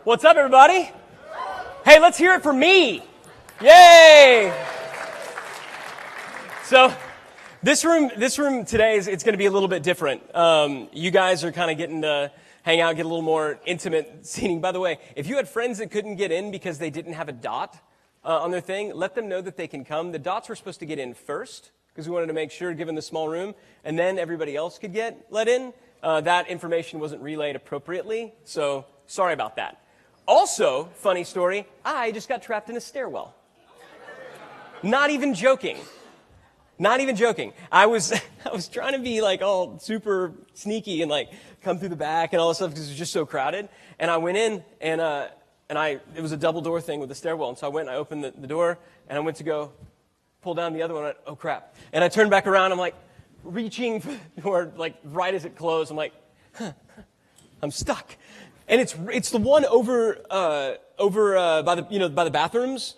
What's up, everybody? Hey, let's hear it for me. Yay! So, this room today it's going to be a little bit different. You guys are kind of getting to hang out, get a little more intimate seating. By the way, if you had friends that couldn't get in because they didn't have a dot on their thing, let them know that they can come. The dots were supposed to get in first because we wanted to make sure, given the small room, and then everybody else could get let in. That information wasn't relayed appropriately, so sorry about that. Also, funny story, I just got trapped in a stairwell. Not even joking. Not even joking. I was trying to be like all super sneaky and like come through the back and all this stuff because it was just so crowded. And I went in and it was a double door thing with the stairwell. And so I went and I opened the door and I went to go pull down the other one. And oh crap. And I turned back around. I'm like reaching for like right as it closed. I'm like, I'm stuck. And it's the one over by the bathrooms.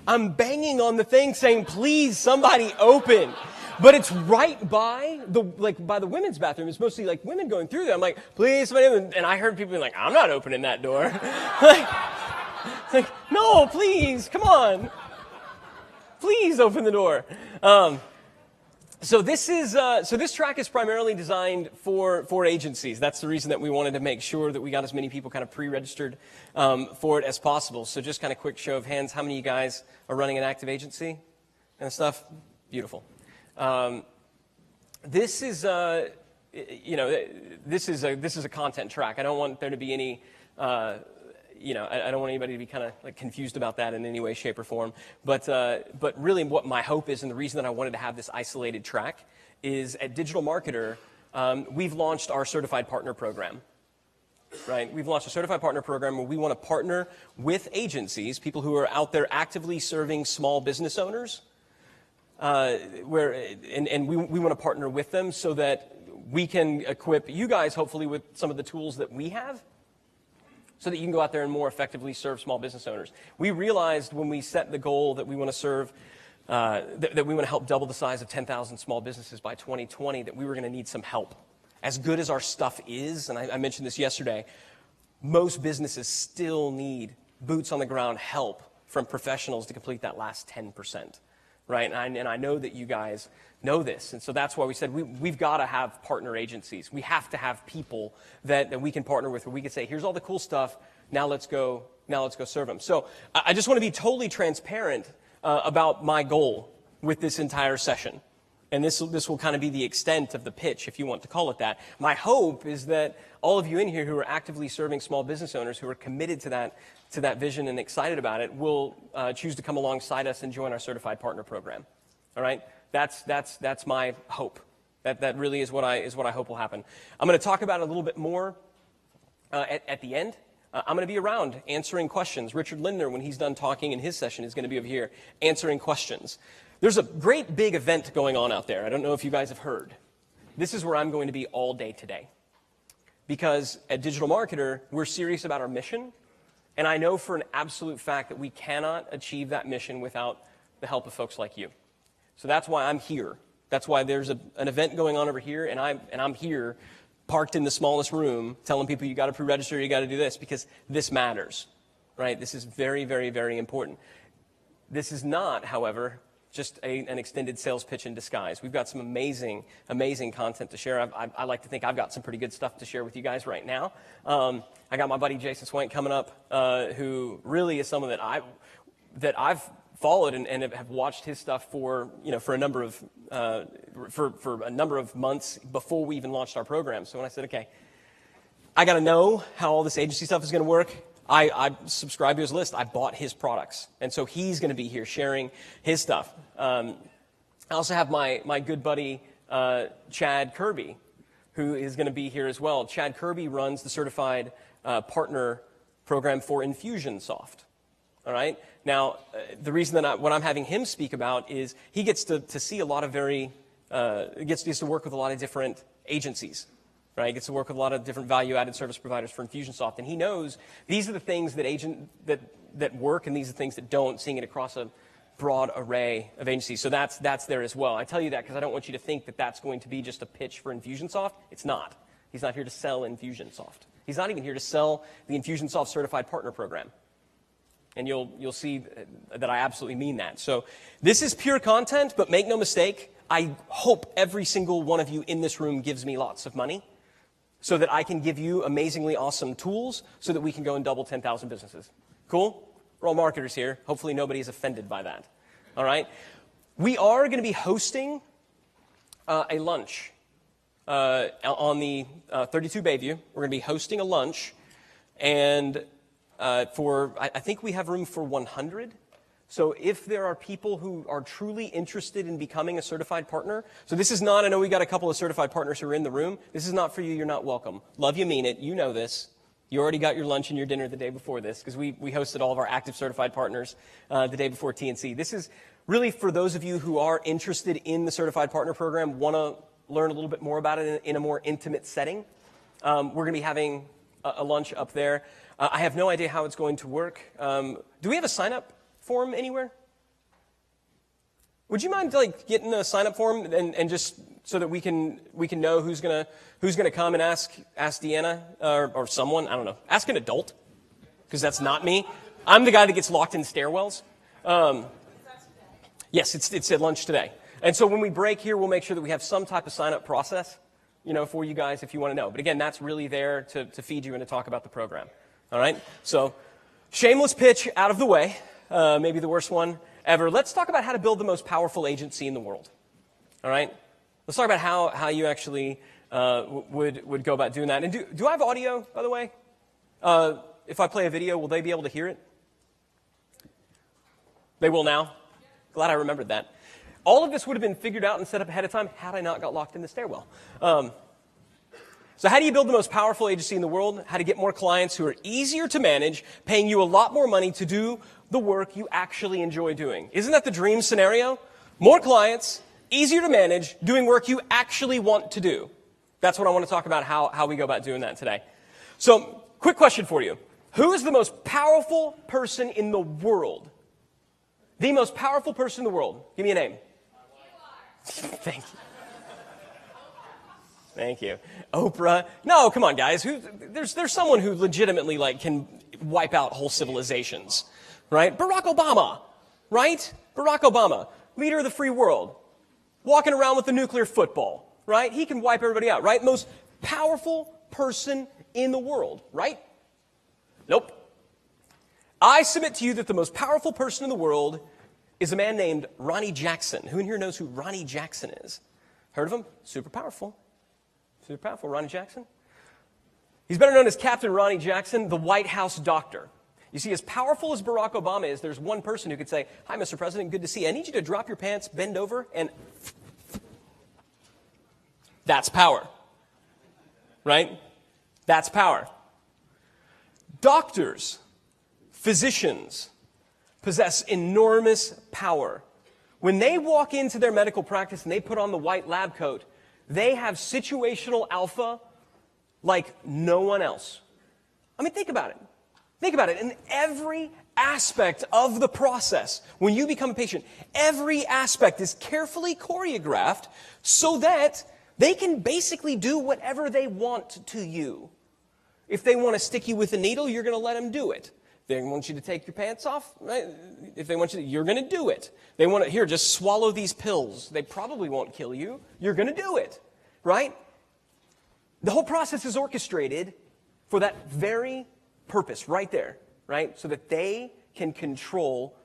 I'm banging on the thing saying, please, somebody open. But it's right by the women's bathroom. It's mostly like women going through there. I'm like, please, somebody open. And I heard people being like, I'm not opening that door. like, no, please, come on. Please open the door. So this track is primarily designed for agencies. That's the reason that we wanted to make sure that we got as many people kind of pre-registered for it as possible. So just kind of quick show of hands, how many of you guys are running an active agency and stuff? Beautiful. This is a content track. I don't want there to be any. I don't want anybody to be kind of like confused about that in any way, shape, or form. But really what my hope is, and the reason that I wanted to have this isolated track, is at Digital Marketer, we've launched our Certified Partner Program. Right? We've launched a Certified Partner Program where we want to partner with agencies, people who are out there actively serving small business owners, and we want to partner with them so that we can equip you guys, hopefully, with some of the tools that we have, so that you can go out there and more effectively serve small business owners. We realized when we set the goal that we want to serve, that we want to help double the size of 10,000 small businesses by 2020, that we were going to need some help. As good as our stuff is, and I mentioned this yesterday, most businesses still need boots on the ground help from professionals to complete that last 10%. Right? And I know that you guys know this. And so that's why we said we've got to have partner agencies. We have to have people that we can partner with where we can say, here's all the cool stuff. Now let's go serve them. So I just want to be totally transparent about my goal with this entire session. And this will kind of be the extent of the pitch, if you want to call it that. My hope is that all of you in here who are actively serving small business owners, who are committed to that vision and excited about it, will choose to come alongside us and join our Certified Partner Program. All right? That's my hope. That really is what I hope will happen. I'm going to talk about it a little bit more at the end. I'm going to be around answering questions. Richard Lindner, when he's done talking in his session, is going to be over here answering questions. There's a great big event going on out there. I don't know if you guys have heard. This is where I'm going to be all day today. Because at Digital Marketer, we're serious about our mission. And I know for an absolute fact that we cannot achieve that mission without the help of folks like you. So that's why I'm here. That's why there's an event going on over here, and I'm here, parked in the smallest room, telling people you got to pre-register, you got to do this, because this matters. Right? This is very, very, very important. This is not, however, just an extended sales pitch in disguise. We've got some amazing, amazing content to share. I like to think I've got some pretty good stuff to share with you guys right now. I got my buddy Jason Swank coming up, who really is someone that I've followed and have watched his stuff for a number of months before we even launched our program. So when I said, okay, I got to know how all this agency stuff is going to work, I subscribed to his list. I bought his products. And so he's going to be here sharing his stuff. I also have my good buddy, Chad Kirby, who is going to be here as well. Chad Kirby runs the Certified Partner Program for Infusionsoft. All right? Now, the reason that what I'm having him speak about is he gets to see a lot of gets to work with a lot of different agencies. Right? He gets to work with a lot of different value-added service providers for Infusionsoft, and he knows these are the things that work and these are the things that don't, seeing it across a broad array of agencies. So that's there as well. I tell you that because I don't want you to think that that's going to be just a pitch for Infusionsoft. It's not. He's not here to sell Infusionsoft. He's not even here to sell the Infusionsoft Certified Partner Program. And you'll see that I absolutely mean that. So this is pure content, but make no mistake, I hope every single one of you in this room gives me lots of money so that I can give you amazingly awesome tools so that we can go and double 10,000 businesses. Cool? We're all marketers here. Hopefully nobody is offended by that. All right? We are going to be hosting a lunch on the 32 Bayview. We're going to be hosting a lunch, and I think we have room for 100. So if there are people who are truly interested in becoming a certified partner, so this is not, I know we got a couple of certified partners who are in the room. This is not for you. You're not welcome. Love you, mean it. You know this. You already got your lunch and your dinner the day before this because we hosted all of our active certified partners the day before TNC. This is really for those of you who are interested in the certified partner program, want to learn a little bit more about it in a more intimate setting. We're going to be having a lunch up there. I have no idea how it's going to work. Do we have a sign-up form anywhere? Would you mind getting a sign-up form and just so that we can know who's gonna come and ask Deanna or someone, I don't know, ask an adult, because that's not me. I'm the guy that gets locked in stairwells. Yes, it's at lunch today. And so when we break here, we'll make sure that we have some type of sign-up process, for you guys if you want to know. But again, that's really there to feed you and to talk about the program. All right? So shameless pitch out of the way. Maybe the worst one ever. Let's talk about how to build the most powerful agency in the world. All right? Let's talk about how you actually would go about doing that. And do I have audio, by the way? If I play a video, will they be able to hear it? They will now? Glad I remembered that. All of this would have been figured out and set up ahead of time had I not got locked in the stairwell. So how do you build the most powerful agency in the world? How to get more clients who are easier to manage, paying you a lot more money to do the work you actually enjoy doing. Isn't that the dream scenario? More clients, easier to manage, doing work you actually want to do. That's what I want to talk about, how we go about doing that today. So, quick question for you. Who is the most powerful person in the world? The most powerful person in the world. Give me a name. Thank you. Thank you. Oprah. No, come on, guys. There's someone who legitimately can wipe out whole civilizations, right? Barack Obama, right? Barack Obama, leader of the free world, walking around with a nuclear football, right? He can wipe everybody out, right? Most powerful person in the world, right? Nope. I submit to you that the most powerful person in the world is a man named Ronnie Jackson. Who in here knows who Ronnie Jackson is? Heard of him? Super powerful. Super powerful, Ronnie Jackson. He's better known as Captain Ronnie Jackson, the White House doctor. You see, as powerful as Barack Obama is, there's one person who could say, "Hi, Mr. President, good to see you. I need you to drop your pants, bend over, and..." That's power. Right? That's power. Doctors, physicians, possess enormous power. When they walk into their medical practice and they put on the white lab coat, they have situational alpha like no one else. I mean, think about it. Think about it. In every aspect of the process, when you become a patient, every aspect is carefully choreographed so that they can basically do whatever they want to you. If they want to stick you with a needle, you're going to let them do it. They want you to take your pants off, right? If they want you to, you're going to do it. They want to, here, just swallow these pills. They probably won't kill you. You're going to do it, right? The whole process is orchestrated for that very purpose right there, right? So that they can control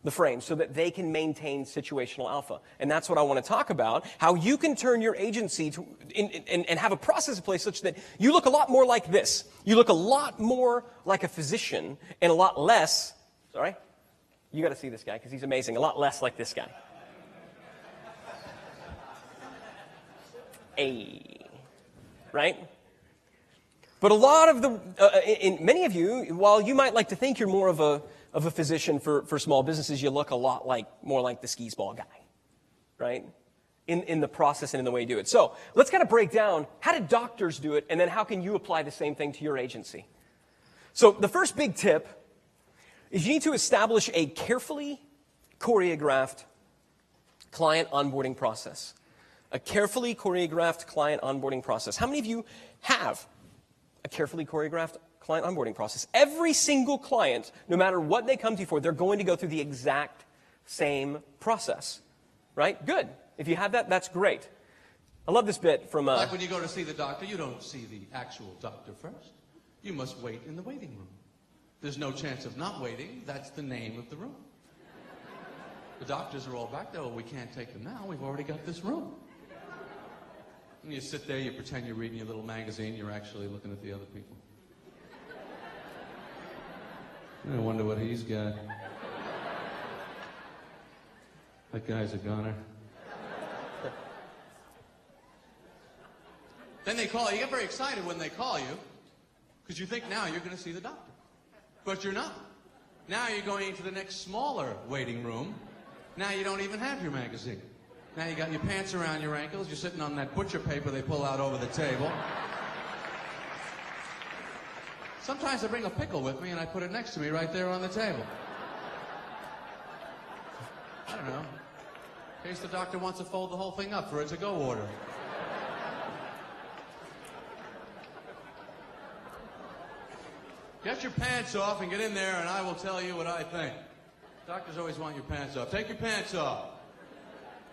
the frame, so that they can maintain situational alpha. And that's what I want to talk about, how you can turn your agency to, and have a process in place such that you look a lot more like this. You look a lot more like a physician and a lot less, sorry, you got to see this guy because he's amazing, a lot less like this guy. Right? But a lot of many of you, while you might like to think you're more of a physician for small businesses, you look a lot more like the skis ball guy, right? In the process and in the way you do it. So let's kind of break down, how do doctors do it, and then how can you apply the same thing to your agency? So the first big tip is you need to establish a carefully choreographed client onboarding process. A carefully choreographed client onboarding process. How many of you have a carefully choreographed client onboarding process. Every single client, no matter what they come to you for, they're going to go through the exact same process, right? Good. If you have that, that's great. I love this bit from... Like when you go to see the doctor, you don't see the actual doctor first. You must wait in the waiting room. There's no chance of not waiting. That's the name of the room. The doctors are all back there. Oh, we can't take them now. We've already got this room. And you sit there, you pretend you're reading your little magazine. You're actually looking at the other people. I wonder what he's got. That guy's a goner. Then they call you. You get very excited when they call you because you think now you're going to see the doctor. But you're not. Now you're going into the next smaller waiting room. Now you don't even have your magazine. Now you got your pants around your ankles. You're sitting on that butcher paper they pull out over the table. Sometimes I bring a pickle with me and I put it next to me right there on the table. I don't know. In case the doctor wants to fold the whole thing up for a to-go order. Get your pants off and get in there and I will tell you what I think. Doctors always want your pants off. Take your pants off.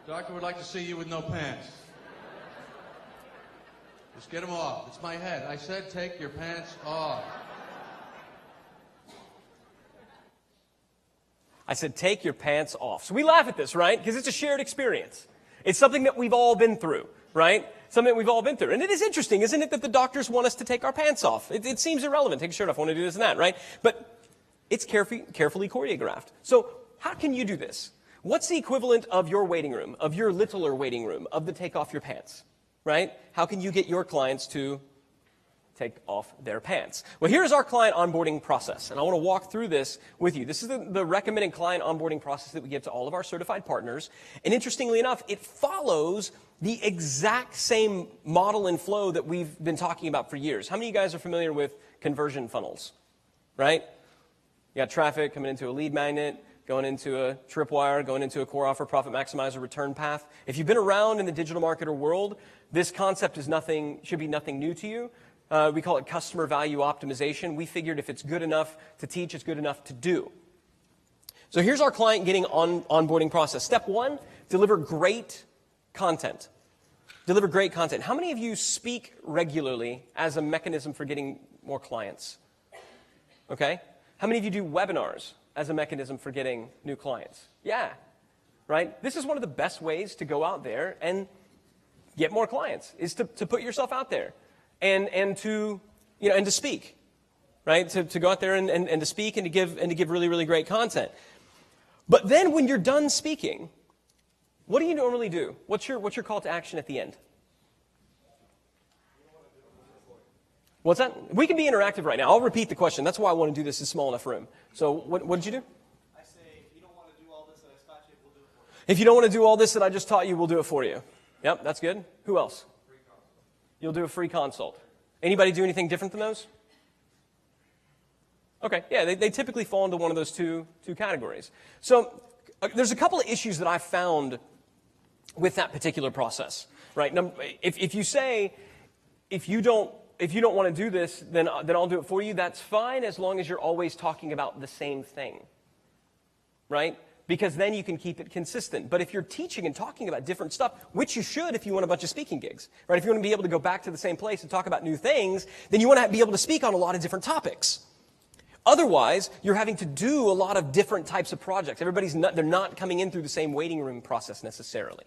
Doctor would like to see you with no pants. Just get them off. It's my head. I said take your pants off. I said take your pants off. So we laugh at this, right? Because it's a shared experience. It's something that we've all been through, right? Something that we've all been through. And it is interesting, isn't it, that the doctors want us to take our pants off? It seems irrelevant. Take your shirt off. I want to do this and that, right? But it's carefully choreographed. So how can you do this? What's the equivalent of your waiting room, of your littler waiting room, of the take off your pants, right? How can you get your clients to take off their pants? Well, here's our client onboarding process, and I want to walk through this with you. This is the recommended client onboarding process that we give to all of our certified partners. And interestingly enough, it follows the exact same model and flow that we've been talking about for years. How many of you guys are familiar with conversion funnels, right? You got traffic coming into a lead magnet, going into a tripwire, going into a core offer, profit maximizer, return path. If you've been around in the digital marketer world, this concept is should be nothing new to you. We call it customer value optimization. We figured if it's good enough to teach, it's good enough to do. So here's our client getting onboarding process. Step one, deliver great content. Deliver great content. How many of you speak regularly as a mechanism for getting more clients? Okay? How many of you do webinars as a mechanism for getting new clients? Yeah, right? This is one of the best ways to go out there and get more clients, is to put yourself out there and to speak, right? To go out there and to speak and to give really, really great content. But then when you're done speaking, what do you normally do? What's your call to action at the end? What's that? We can be interactive right now. I'll repeat the question. That's why I want to do this in a small enough room. So what did you do? I say, if you don't want to do all this that I taught you, we'll do it for you. If you don't want to do all this that I just taught you, we'll do it for you. Yep, that's good. Who else? Free consult. You'll do a free consult. Anybody do anything different than those? Okay, yeah, they typically fall into one of those two categories. So there's a couple of issues that I've found with that particular process, right? If you say, if you don't want to do this, then I'll do it for you, that's fine as long as you're always talking about the same thing, right? Because then you can keep it consistent. But if you're teaching and talking about different stuff, which you should if you want a bunch of speaking gigs, right? If you want to be able to go back to the same place and talk about new things, then you want to be able to speak on a lot of different topics. Otherwise, you're having to do a lot of different types of projects. They're not coming in through the same waiting room process necessarily,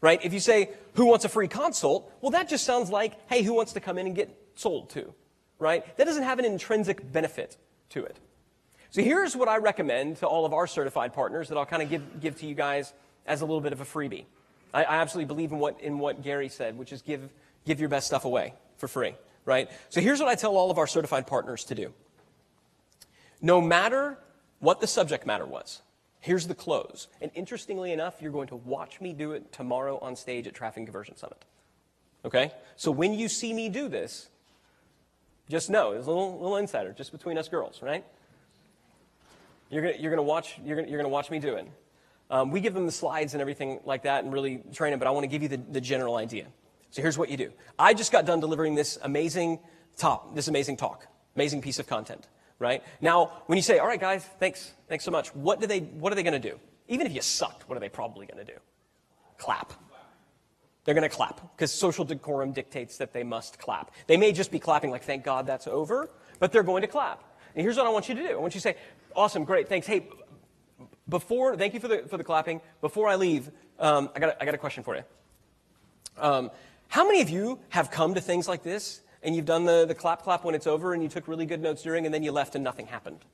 right? If you say, who wants a free consult? Well, that just sounds like, hey, who wants to come in and get sold to, right? That doesn't have an intrinsic benefit to it. So here's what I recommend to all of our certified partners that I'll kind of give to you guys as a little bit of a freebie. I absolutely believe in what Gary said, which is give your best stuff away for free, right? So here's what I tell all of our certified partners to do. No matter what the subject matter was, here's the close. And interestingly enough, you're going to watch me do it tomorrow on stage at Traffic and Conversion Summit. Okay? So when you see me do this, just know, there's a little insider just between us girls, right? You're gonna watch me do it. We give them the slides and everything like that and really train them, but I want to give you the general idea. So here's what you do. I just got done delivering this amazing this amazing talk, amazing piece of content, right? Now, when you say, all right, guys, thanks so much, what are they going to do? Even if you sucked, what are they probably going to do? Clap. They're going to clap because social decorum dictates that they must clap. They may just be clapping like, thank God that's over, but they're going to clap. And here's what I want you to do. I want you to say, awesome, great, thanks. Hey, thank you for the clapping. Before I leave, I got a question for you. How many of you have come to things like this and you've done the clap when it's over and you took really good notes during and then you left and nothing happened?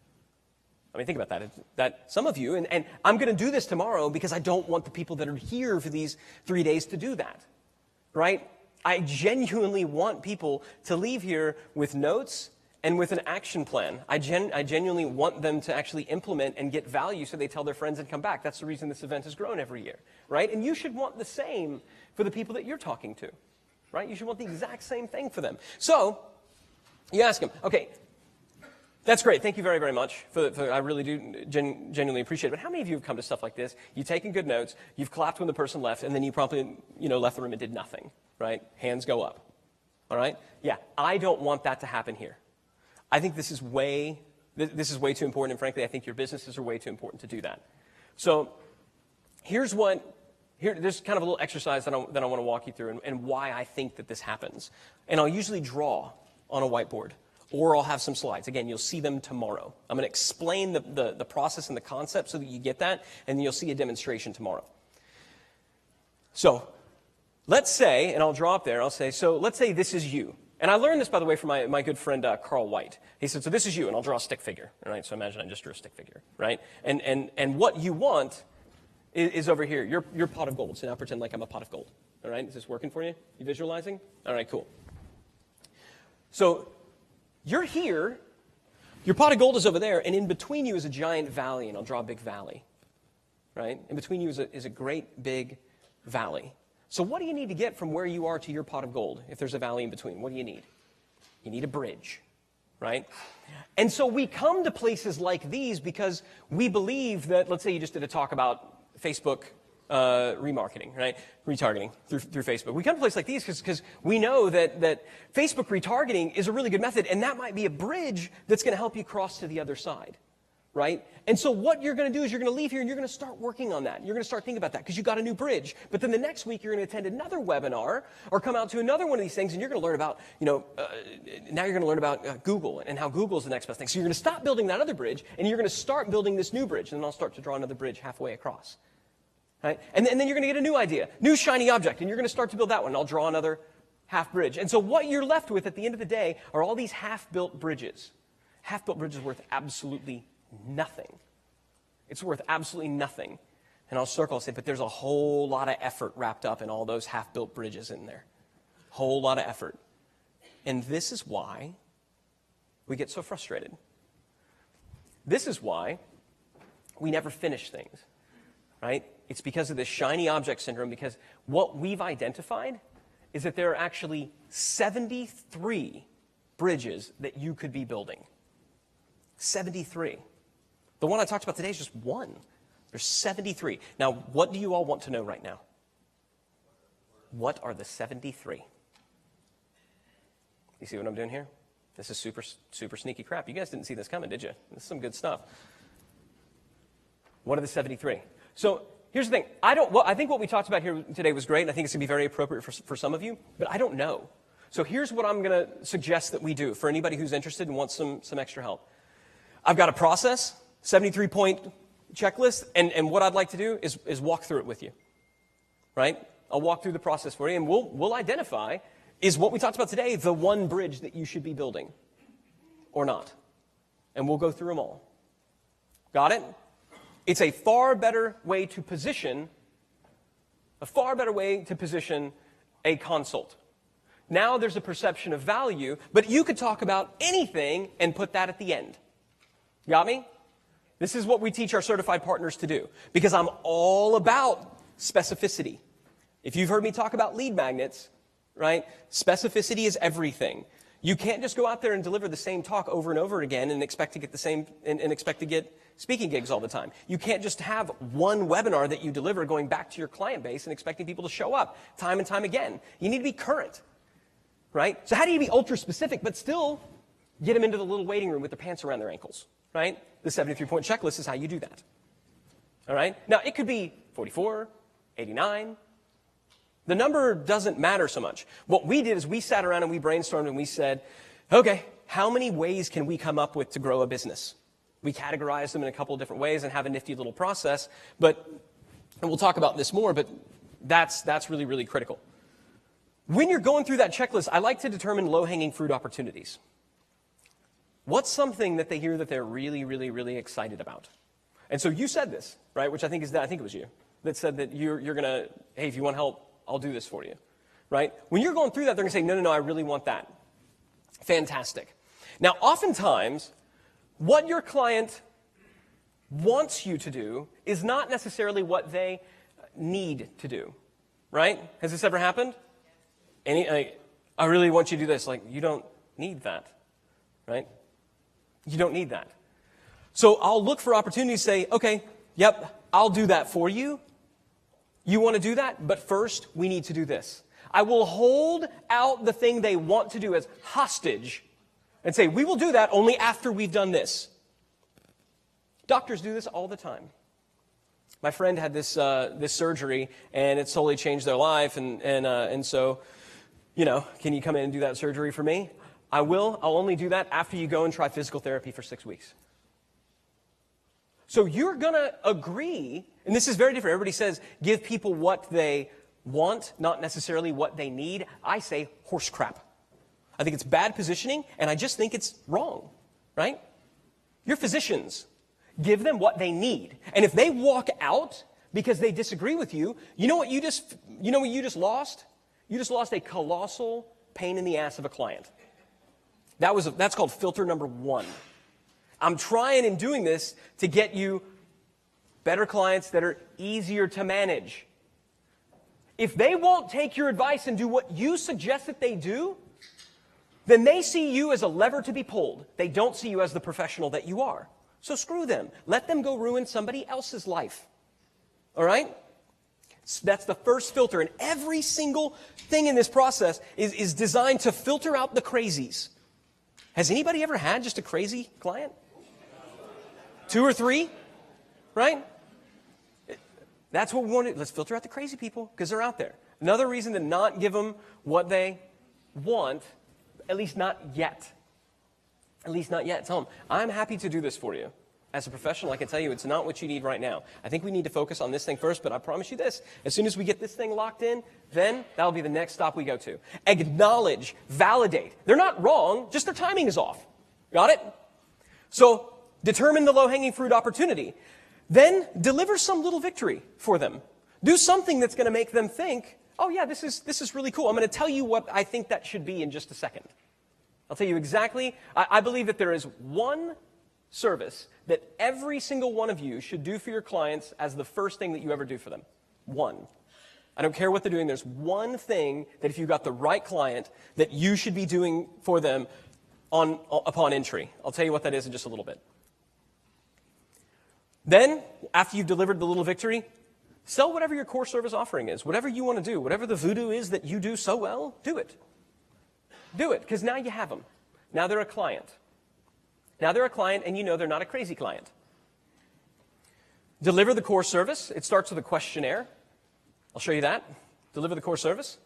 I mean, think about that. That some of you, and I'm going to do this tomorrow because I don't want the people that are here for these 3 days to do that, right? I genuinely want people to leave here with notes and with an action plan. I genuinely want them to actually implement and get value so they tell their friends and come back. That's the reason this event has grown every year, right? And you should want the same for the people that you're talking to, right? You should want the exact same thing for them. So you ask them, okay, that's great. Thank you very, very much. I really do genuinely appreciate it. But how many of you have come to stuff like this? You've taken good notes, you've clapped when the person left, and then you promptly left the room and did nothing, right? Hands go up, all right? Yeah, I don't want that to happen here. I think this is way too important, and frankly, I think your businesses are way too important to do that. So there's kind of a little exercise that I want to walk you through and why I think that this happens. And I'll usually draw on a whiteboard, or I'll have some slides. Again, you'll see them tomorrow. I'm going to explain the process and the concept so that you get that, and then you'll see a demonstration tomorrow. So let's say, and I'll draw up there, I'll say, so let's say this is you. And I learned this, by the way, from my good friend Carl White. He said, so this is you, and I'll draw a stick figure. All right? So imagine I just drew a stick figure, right? And what you want is over here, your pot of gold. So now pretend like I'm a pot of gold. All right? Is this working for you? You visualizing? All right, cool. So you're here, your pot of gold is over there, and in between you is a giant valley, and I'll draw a big valley, right? In between you is a great big valley. So what do you need to get from where you are to your pot of gold if there's a valley in between? What do you need? You need a bridge, right? And so we come to places like these because we believe that, let's say you just did a talk about Facebook remarketing, right? Retargeting through Facebook. We come to places like these because we know that Facebook retargeting is a really good method, and that might be a bridge that's going to help you cross to the other side, right? And so what you're going to do is you're going to leave here and you're going to start working on that. You're going to start thinking about that because you got a new bridge. But then the next week you're going to attend another webinar or come out to another one of these things, and you're going to learn about, now you're going to learn about Google and how Google's the next best thing. So you're going to stop building that other bridge, and you're going to start building this new bridge, and then I'll start to draw another bridge halfway across. Right? And then you're going to get a new idea, new shiny object, and you're going to start to build that one. I'll draw another half bridge. And so what you're left with at the end of the day are all these half-built bridges. Half-built bridges worth absolutely nothing. It's worth absolutely nothing. And I'll circle and say, but there's a whole lot of effort wrapped up in all those half-built bridges in there. Whole lot of effort. And this is why we get so frustrated. This is why we never finish things, right? It's because of this shiny object syndrome, because what we've identified is that there are actually 73 bridges that you could be building. 73. The one I talked about today is just one. There's 73. Now, what do you all want to know right now? What are the 73? You see what I'm doing here? This is super, super sneaky crap. You guys didn't see this coming, did you? This is some good stuff. What are the 73? So here's the thing. I think what we talked about here today was great, and I think it's going to be very appropriate for some of you, but I don't know. So here's what I'm going to suggest that we do for anybody who's interested and wants some extra help. I've got a process, 73-point checklist, and what I'd like to do is walk through it with you, right? I'll walk through the process for you, and we'll identify, is what we talked about today the one bridge that you should be building or not? And we'll go through them all. Got it? It's a far better way to position a consult. Now there's a perception of value, but you could talk about anything and put that at the end. Got me? This is what we teach our certified partners to do, because I'm all about specificity. If you've heard me talk about lead magnets, right? Specificity is everything. You can't just go out there and deliver the same talk over and over again and expect to get the same and expect to get speaking gigs all the time. You can't just have one webinar that you deliver going back to your client base and expecting people to show up time and time again. You need to be current. right? So how do you be ultra specific but still get them into the little waiting room with their pants around their ankles, right? The 73-point checklist is how you do that. All right? Now, it could be 44, 89. The number doesn't matter so much. What we did is we sat around and we brainstormed and we said, okay, how many ways can we come up with to grow a business? We categorized them in a couple of different ways and have a nifty little process, and we'll talk about this more, but that's really, really critical. When you're going through that checklist, I like to determine low-hanging fruit opportunities. What's something that they hear that they're really, really, really excited about? And so you said this, right, which I think it was you, that said that you're going to, hey, if you want help, I'll do this for you, right? When you're going through that, they're going to say, no, I really want that. Fantastic. Now, oftentimes, what your client wants you to do is not necessarily what they need to do, right? Has this ever happened? I really want you to do this. Like, you don't need that, right? You don't need that. So I'll look for opportunities to say, okay, yep, I'll do that for you. You want to do that? But first, we need to do this. I will hold out the thing they want to do as hostage and say, we will do that only after we've done this. Doctors do this all the time. My friend had this surgery, and it totally changed their life, and so, can you come in and do that surgery for me? I will. I'll only do that after you go and try physical therapy for 6 weeks. So you're going to agree, and this is very different. Everybody says, give people what they want, not necessarily what they need. I say horse crap. I think it's bad positioning, and I just think it's wrong, right? You're physicians. Give them what they need. And if they walk out because they disagree with you, you know what you just lost? You just lost a colossal pain in the ass of a client. That's called filter number 1. I'm trying in doing this to get you better clients that are easier to manage. If they won't take your advice and do what you suggest that they do, then they see you as a lever to be pulled. They don't see you as the professional that you are. So screw them. Let them go ruin somebody else's life. All right? That's the first filter. And every single thing in this process is designed to filter out the crazies. Has anybody ever had just a crazy client? 2 or 3? Right? That's what we want to do. Let's filter out the crazy people because they're out there. Another reason to not give them what they want, at least not yet. At least not yet. Tell them, I'm happy to do this for you. As a professional, I can tell you it's not what you need right now. I think we need to focus on this thing first, but I promise you this. As soon as we get this thing locked in, then that'll be the next stop we go to. Acknowledge, validate. They're not wrong, just their timing is off. Got it? So determine the low-hanging fruit opportunity. Then deliver some little victory for them. Do something that's going to make them think, oh yeah, this is really cool. I'm going to tell you what I think that should be in just a second. I'll tell you exactly. I believe that there is one service that every single one of you should do for your clients as the first thing that you ever do for them. One. I don't care what they're doing. There's one thing that if you got the right client that you should be doing for them upon entry. I'll tell you what that is in just a little bit. Then, after you've delivered the little victory, sell whatever your core service offering is. Whatever you want to do, whatever the voodoo is that you do so well, do it. Do it, because now you have them. Now they're a client. Now they're a client, and you know they're not a crazy client. Deliver the core service. It starts with a questionnaire. I'll show you that. Deliver the core service.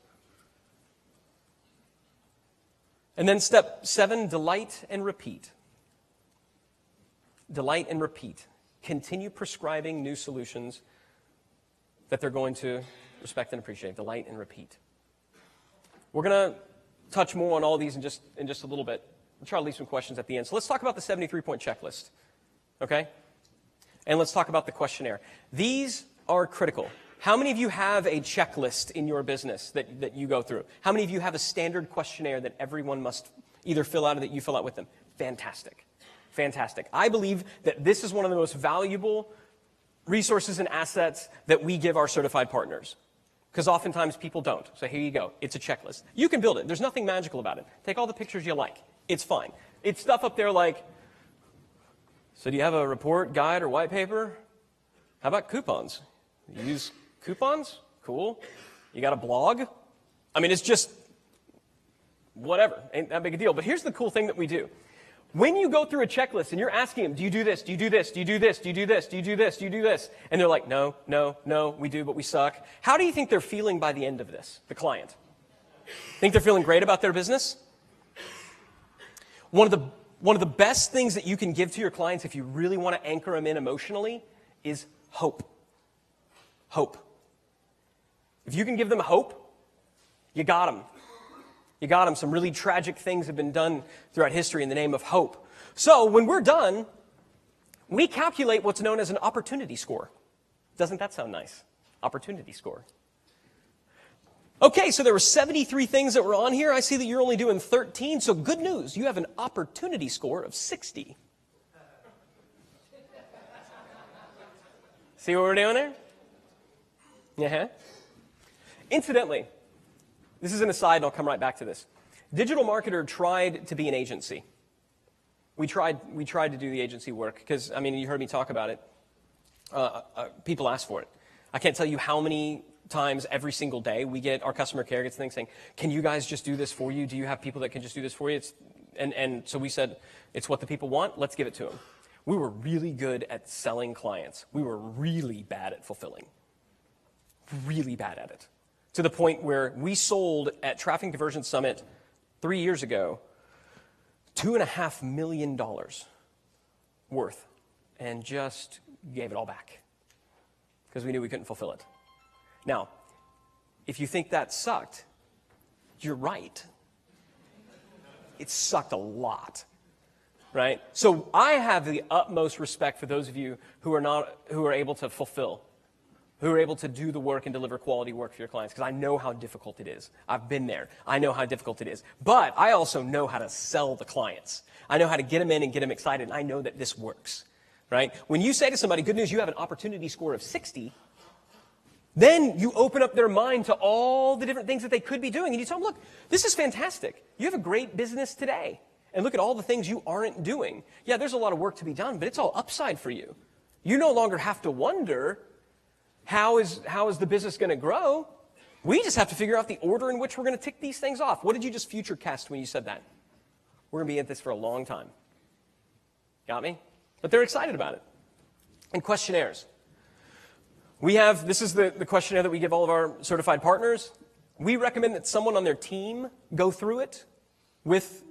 And then step 7, delight and repeat. Delight and repeat. Continue prescribing new solutions that they're going to respect and appreciate. Delight and repeat. We're going to touch more on all these in just a little bit. I'll try to leave some questions at the end. So let's talk about the 73-point checklist, okay? And let's talk about the questionnaire. These are critical. How many of you have a checklist in your business that you go through? How many of you have a standard questionnaire that everyone must either fill out or that you fill out with them? Fantastic. Fantastic. I believe that this is one of the most valuable resources and assets that we give our certified partners. Because oftentimes people don't. So here you go. It's a checklist. You can build it. There's nothing magical about it. Take all the pictures you like. It's fine. It's stuff up there like, so do you have a report, guide, or white paper? How about coupons? You use coupons? Cool. You got a blog? I mean, it's just whatever, ain't that big a deal. But here's the cool thing that we do. When you go through a checklist and you're asking them, do you do this, do you do this, do you do this, do you do this, do you do this, do you do this? And they're like, no, no, no, we do, but we suck. How do you think they're feeling by the end of this, the client? Think they're feeling great about their business? One of the best things that you can give to your clients if you really want to anchor them in emotionally is hope. Hope. If you can give them hope, you got them. You got them. Some really tragic things have been done throughout history in the name of hope. So when we're done, we calculate what's known as an opportunity score. Doesn't that sound nice? Opportunity score. Okay, so there were 73 things that were on here. I see that you're only doing 13. So good news, you have an opportunity score of 60. See what we're doing there? Yeah. Incidentally, this is an aside, and I'll come right back to this. Digital Marketer tried to be an agency. We tried to do the agency work because, I mean, you heard me talk about it. People ask for it. I can't tell you how many times every single day we get, our customer care gets things saying, can you guys just do this for you? Do you have people that can just do this for you? And so we said, it's what the people want. Let's give it to them. We were really good at selling clients. We were really bad at fulfilling. Really bad at it. To the point where we sold at Traffic Conversion Summit 3 years ago $2.5 million worth and just gave it all back because we knew we couldn't fulfill it. Now, if you think that sucked, you're right. It sucked a lot, right? So I have the utmost respect for those of you who are able to fulfill, who are able to do the work and deliver quality work for your clients, because I know how difficult it is. I've been there. I know how difficult it is. But I also know how to sell the clients. I know how to get them in and get them excited, and I know that this works, right? When you say to somebody, good news, you have an opportunity score of 60, then you open up their mind to all the different things that they could be doing, and you tell them, look, this is fantastic. You have a great business today, and look at all the things you aren't doing. Yeah, there's a lot of work to be done, but it's all upside for you. You no longer have to wonder, how is the business going to grow? We just have to figure out the order in which we're going to tick these things off. What did you just future cast when you said that? We're going to be at this for a long time. Got me? But they're excited about it. And questionnaires. This is the questionnaire that we give all of our certified partners. We recommend that someone on their team go through it with,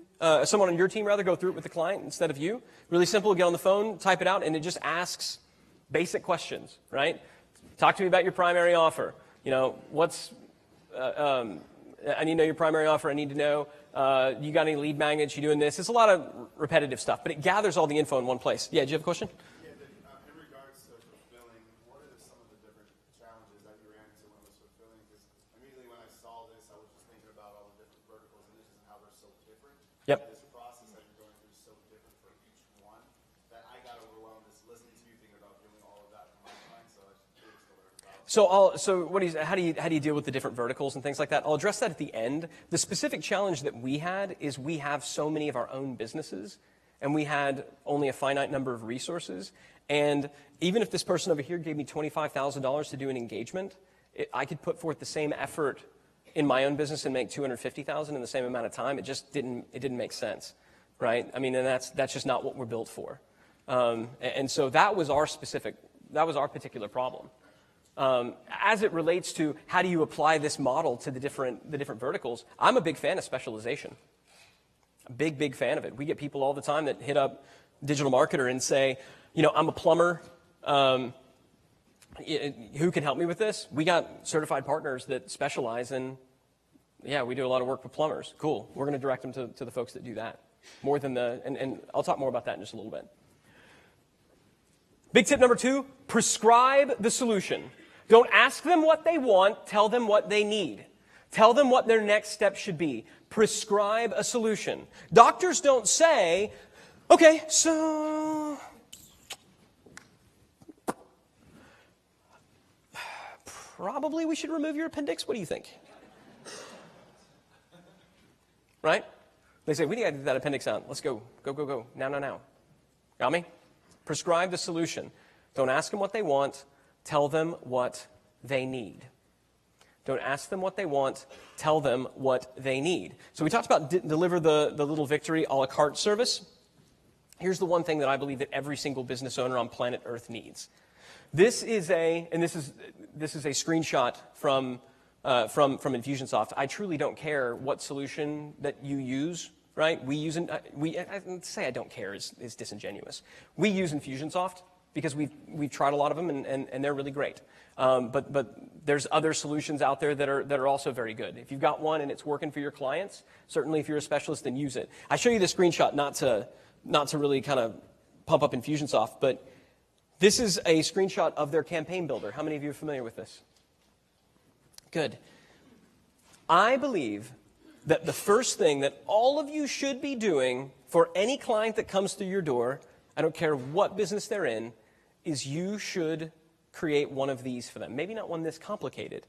someone on your team rather, go through it with the client instead of you. Really simple, get on the phone, type it out, and it just asks basic questions, right? Talk to me about your primary offer. You know, I need to know your primary offer. I need to know, you got any lead magnets? You doing this? It's a lot of repetitive stuff, but it gathers all the info in one place. Yeah, do you have a question? Yeah, in regards to fulfilling, what are some of the different challenges that you ran into when it was fulfilling? Because immediately when I saw this, I was just thinking about all the different verticals and niches and how they're so different. Yep. This process that you're going through is so different for each one that I got overwhelmed just listening to you, thinking about doing all of that in my mind. So I just curious to learn about. How do you deal with the different verticals and things like that? I'll address that at the end. The specific challenge that we had is we have so many of our own businesses, and we had only a finite number of resources. And even if this person over here gave me $25,000 to do an engagement, I could put forth the same effort in my own business and make $250,000 in the same amount of time. It just didn't make sense, right? I mean, and that's just not what we're built for. And so that was our particular problem. As it relates to how do you apply this model to the different verticals, I'm a big fan of specialization. A big fan of it. We get people all the time that hit up Digital Marketer and say, you know, I'm a plumber. Who can help me with this? We got certified partners that specialize in, we do a lot of work with plumbers. Cool. We're going to direct them to the folks that do that. More than and I'll talk more about that in just a little bit. Big tip number 2, prescribe the solution. Don't ask them what they want, tell them what they need. Tell them what their next step should be. Prescribe a solution. Doctors don't say, okay, so probably we should remove your appendix. What do you think? Right? They say, we need to get that appendix out. Let's go. Go. Now. Got me? Prescribe the solution. Don't ask them what they want. Tell them what they need. Don't ask them what they want. Tell them what they need. So we talked about deliver the little victory a la carte service. Here's the one thing that I believe that every single business owner on planet Earth needs. This is a screenshot from Infusionsoft. I truly don't care what solution that you use, right? Say I don't care is disingenuous. We use Infusionsoft because we've tried a lot of them and they're really great. But there's other solutions out there that are also very good. If you've got one and it's working for your clients, certainly if you're a specialist, then use it. I show you the screenshot not to really kind of pump up Infusionsoft, but this is a screenshot of their campaign builder. How many of you are familiar with this? Good. I believe that the first thing that all of you should be doing for any client that comes through your door, I don't care what business they're in, is you should create one of these for them. Maybe not one this complicated,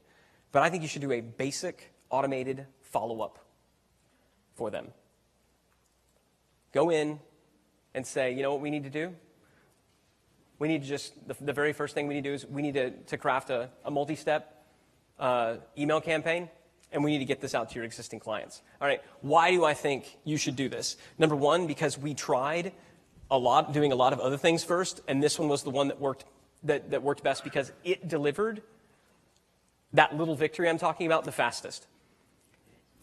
but I think you should do a basic automated follow-up for them. Go in and say, you know what we need to do? We need to just, the very first thing we need to do is we need to craft a multi-step email campaign, and we need to get this out to your existing clients. All right, why do I think you should do this? Number one, because we tried doing a lot of other things first, and this one was the one that worked best because it delivered that little victory I'm talking about the fastest.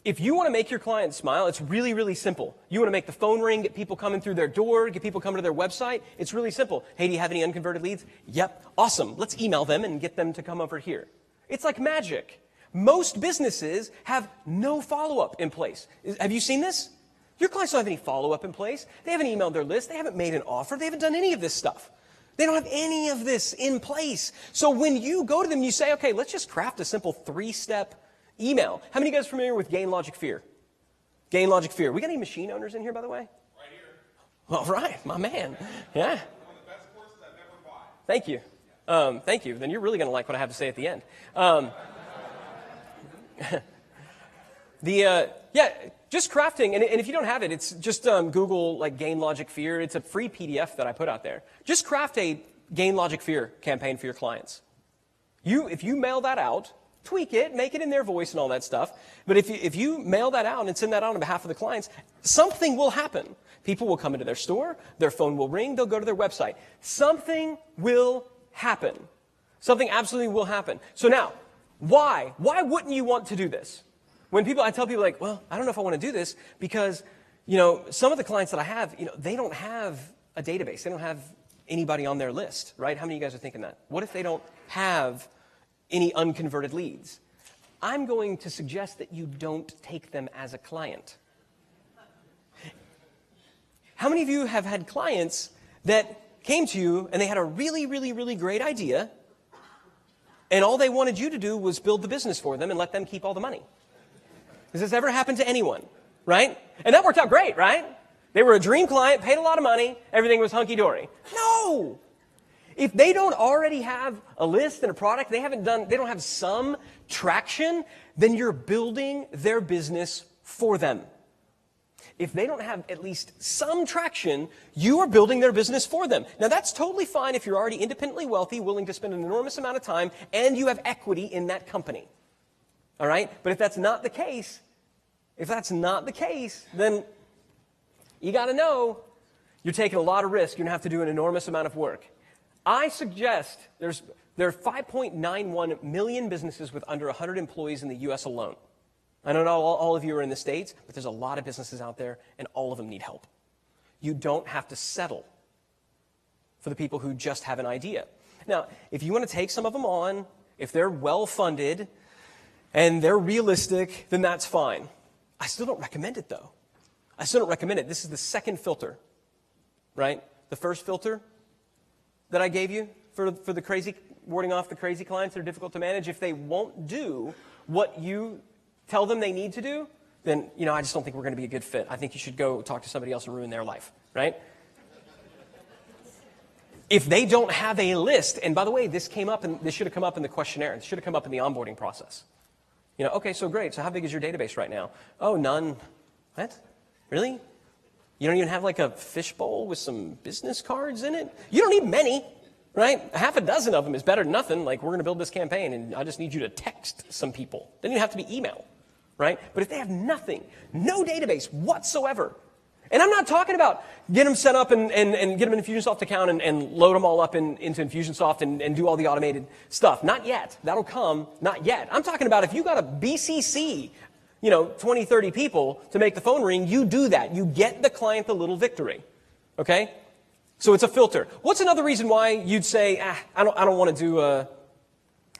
If you want to make your clients smile, it's really, really simple. You want to make the phone ring, get people coming through their door, get people coming to their website. It's really simple. Hey, do you have any unconverted leads? Yep. Awesome. Let's email them and get them to come over here. It's like magic. Most businesses have no follow-up in place. Have you seen this? Your clients don't have any follow-up in place. They haven't emailed their list. They haven't made an offer. They haven't done any of this stuff. They don't have any of this in place. So when you go to them, you say, okay, let's just craft a simple 3-step email. How many of you guys are familiar with Gain Logic Fear? Gain Logic Fear. We got any machine owners in here, by the way? Right here. All right, my man. Yeah. One of the best courses I've ever bought. Thank you. Thank you. Then you're really going to like what I have to say at the end. Just crafting, and if you don't have it, it's just Google like Gain Logic Fear. It's a free PDF that I put out there. Just craft a Gain Logic Fear campaign for your clients. If you mail that out, tweak it, make it in their voice and all that stuff. But if you mail that out and send that out on behalf of the clients, something will happen. People will come into their store, their phone will ring, they'll go to their website. Something will happen. Something absolutely will happen. So now, why? Why wouldn't you want to do this? I tell people like, well, I don't know if I want to do this because, some of the clients that I have, they don't have a database. They don't have anybody on their list, right? How many of you guys are thinking that? What if they don't have any unconverted leads? I'm going to suggest that you don't take them as a client. How many of you have had clients that came to you and they had a really, really, really great idea and all they wanted you to do was build the business for them and let them keep all the money? Has this ever happened to anyone, right? And that worked out great, right? They were a dream client, paid a lot of money, everything was hunky-dory. No! If they don't already have a list and a product, they don't have some traction, then you're building their business for them. If they don't have at least some traction, you are building their business for them. Now that's totally fine if you're already independently wealthy, willing to spend an enormous amount of time, and you have equity in that company. All right? But if that's not the case, then you got to know you're taking a lot of risk. You're going to have to do an enormous amount of work. I suggest there are 5.91 million businesses with under 100 employees in the U.S. alone. I know not all of you are in the States, but there's a lot of businesses out there, and all of them need help. You don't have to settle for the people who just have an idea. Now, if you want to take some of them on, if they're well-funded and they're realistic, then that's fine. I still don't recommend it, though. I still don't recommend it. This is the second filter, right? The first filter that I gave you for the crazy, warding off the crazy clients that are difficult to manage, if they won't do what you tell them they need to do, then, I just don't think we're going to be a good fit. I think you should go talk to somebody else and ruin their life, right? If they don't have a list, and by the way, this should have come up in the questionnaire. It should have come up in the onboarding process. Okay, so great. So how big is your database right now? Oh, none. What? Really? You don't even have like a fishbowl with some business cards in it? You don't need many. right? Half a dozen of them is better than nothing. Like, we're going to build this campaign, and I just need you to text some people. Doesn't even have to be email, right? But if they have nothing, no database whatsoever, and I'm not talking about get them set up and get them an Infusionsoft account and load them all up into Infusionsoft and do all the automated stuff. Not yet. That'll come. Not yet. I'm talking about if you got a BCC, 20, 30 people to make the phone ring, you do that. You get the client the little victory. Okay? So it's a filter. What's another reason why you'd say, I don't want to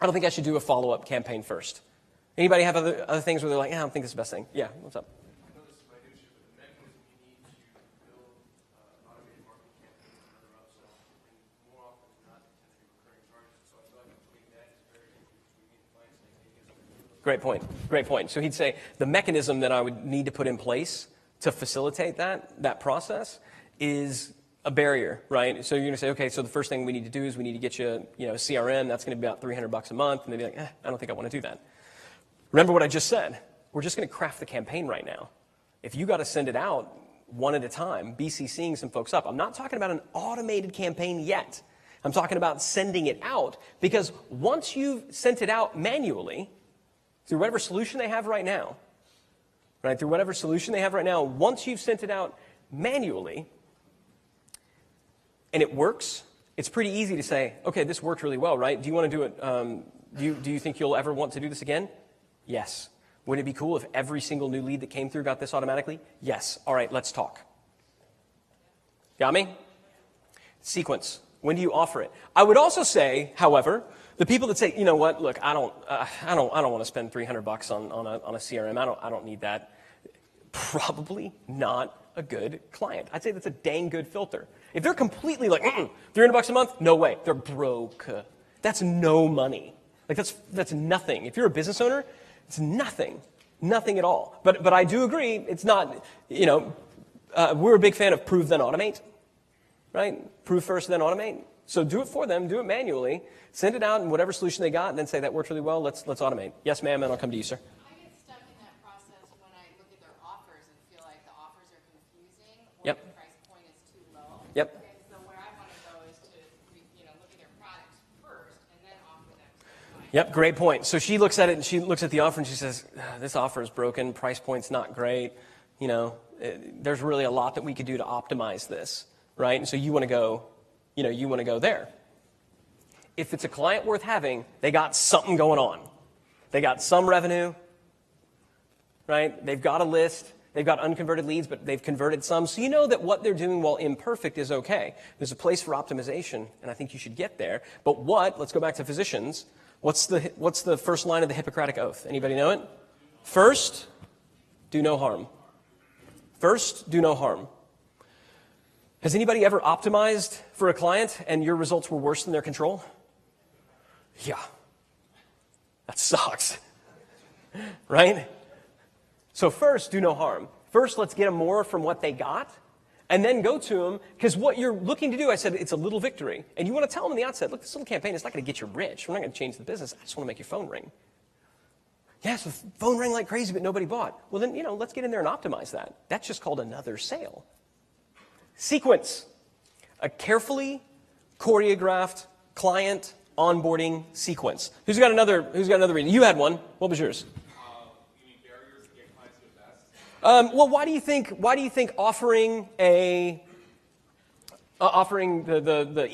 I don't think I should do a follow-up campaign first? Anybody have other things where they're like, I don't think this is the best thing? Yeah, what's up? Great point. Great point. So he'd say the mechanism that I would need to put in place to facilitate that process is a barrier, right? So you're going to say, okay, so the first thing we need to do is we need to get you, a CRM. That's going to be about $300 a month. And they'd be like, I don't think I want to do that. Remember what I just said. We're just going to craft the campaign right now. If you got to send it out one at a time, BCCing some folks up. I'm not talking about an automated campaign yet. I'm talking about sending it out, because once you've sent it out manually, through whatever solution they have right now, right? Through whatever solution they have right now, once you've sent it out manually and it works, it's pretty easy to say, okay, this worked really well, right? Do you want to do it? Do you think you'll ever want to do this again? Yes. Wouldn't it be cool if every single new lead that came through got this automatically? Yes. All right, let's talk. Got me? Sequence. When do you offer it? I would also say, however, the people that say, you know what, look, I don't want to spend $300 on a CRM. I don't need that. Probably not a good client. I'd say that's a dang good filter. If they're completely like, $300 a month, no way, they're broke. That's no money. Like that's nothing. If you're a business owner, it's nothing at all. But I do agree, it's not. We're a big fan of prove then automate, right? Prove first then automate. So do it for them, do it manually, send it out in whatever solution they got, and then say that worked really well. Let's automate. Yes, ma'am, and I'll come to you, sir. I get stuck in that process when I look at their offers and feel like the offers are confusing or Yep. the price point is too low. Yep. And so where I want to go is to look at their products first and then offer them to the client. Yep, great point. So she looks at it and she looks at the offer and she says, this offer is broken, price point's not great. There's really a lot that we could do to optimize this, right? And so you want to go there. If it's a client worth having, they got something going on. They got some revenue, right? They've got a list. They've got unconverted leads, but they've converted some. So you know that what they're doing, while imperfect, is okay. There's a place for optimization, and I think you should get there. But let's go back to physicians. What's the first line of the Hippocratic Oath? Anybody know it? First, do no harm. First, do no harm. Has anybody ever optimized for a client and your results were worse than their control? Yeah. That sucks. Right? So first, do no harm. First, let's get them more from what they got, and then go to them, because what you're looking to do, I said, it's a little victory. And you want to tell them in the outset, look, this little campaign is not going to get you rich. We're not going to change the business. I just want to make your phone ring. Yeah, so the phone rang like crazy, but nobody bought. Well, then, let's get in there and optimize that. That's just called another sale. Sequence. A carefully choreographed client onboarding sequence. Who's got another reading? You had one. What was yours? You mean barriers to get clients to invest? Well, why do you think offering the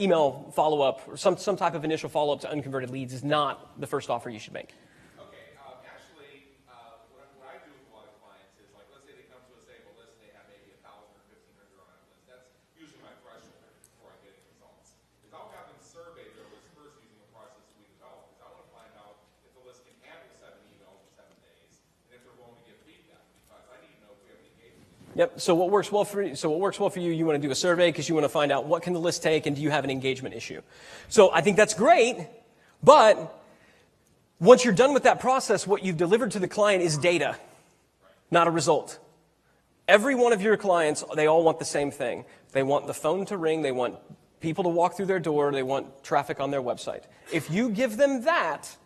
email follow-up or some type of initial follow-up to unconverted leads is not the first offer you should make? Okay, actually, what I do with a lot of clients is, like, let's say they come to a stable list and they have maybe 1,000 or 1,500 on that list. That's usually my threshold before I get any results. Is I'll have them survey their list first using the process we developed, because I want to find out if the list can handle 7 emails in 7 days, and if they're willing to give feedback, because I need to know if we have any engagement. Yep. So what works well for you, you want to do a survey because you want to find out what can the list take and do you have an engagement issue. So I think that's great, but once you're done with that process, what you've delivered to the client is data, not a result. Every one of your clients, they all want the same thing. They want the phone to ring. They want people to walk through their door. They want traffic on their website. If you give them that,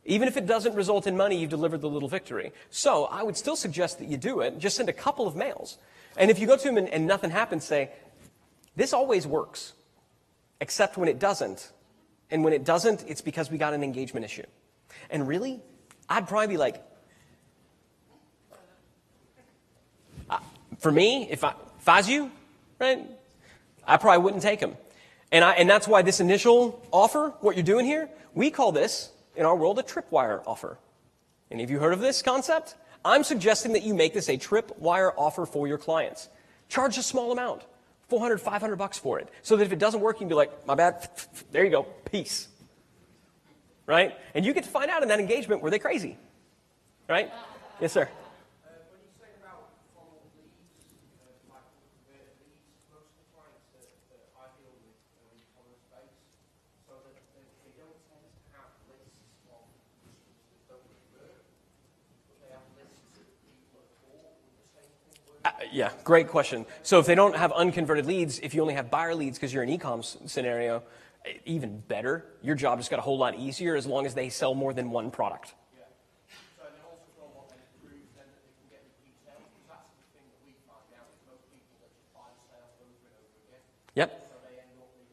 even if it doesn't result in money, you've delivered the little victory. So I would still suggest that you do it. Just send a couple of mails. And if you go to them and nothing happens, say, this always works. except when it doesn't. And when it doesn't, it's because we got an engagement issue. And really, I'd probably be like, for me, if I was you, right, I probably wouldn't take them. And that's why this initial offer, what you're doing here, we call this, in our world, a tripwire offer. Any of you heard of this concept? I'm suggesting that you make this a tripwire offer for your clients. Charge a small amount, $400, $500 for it, so that if it doesn't work, you can be like, my bad, there you go, peace. Right? And you get to find out in that engagement, were they crazy? Right? Yes, sir. When you say about funnel leads, like converted leads, most of the clients that I deal with are in the e-commerce space, so that they don't tend to have lists of customers that don't convert, but they have lists of people that bought with the same thing. Yeah, great question. So if they don't have unconverted leads, if you only have buyer leads because you're an e-com scenario, even better. Your job just got a whole lot easier as long as they sell more than one product. Yeah. So then also from what they prove, then that they can get repeat sales, because that's the thing that we find out is most people that just buy the sales over and over again. Yep. So they end up with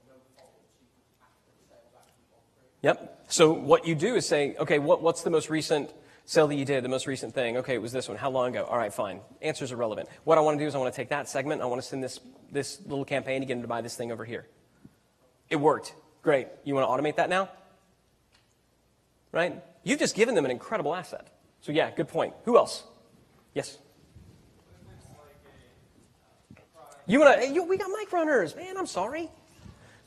no follow-up sequence after the sales actually gone through. Yep. So what you do is say, okay, what's the most recent sale that you did, the most recent thing? Okay, it was this one. How long ago? All right, fine. Answers are relevant. What I want to do is I want to take that segment, I want to send this little campaign to get them to buy this thing over here. It worked. Great. You want to automate that now? Right? You've just given them an incredible asset. So yeah, good point. Who else? Yes. You want to? We got mic runners, man. I'm sorry.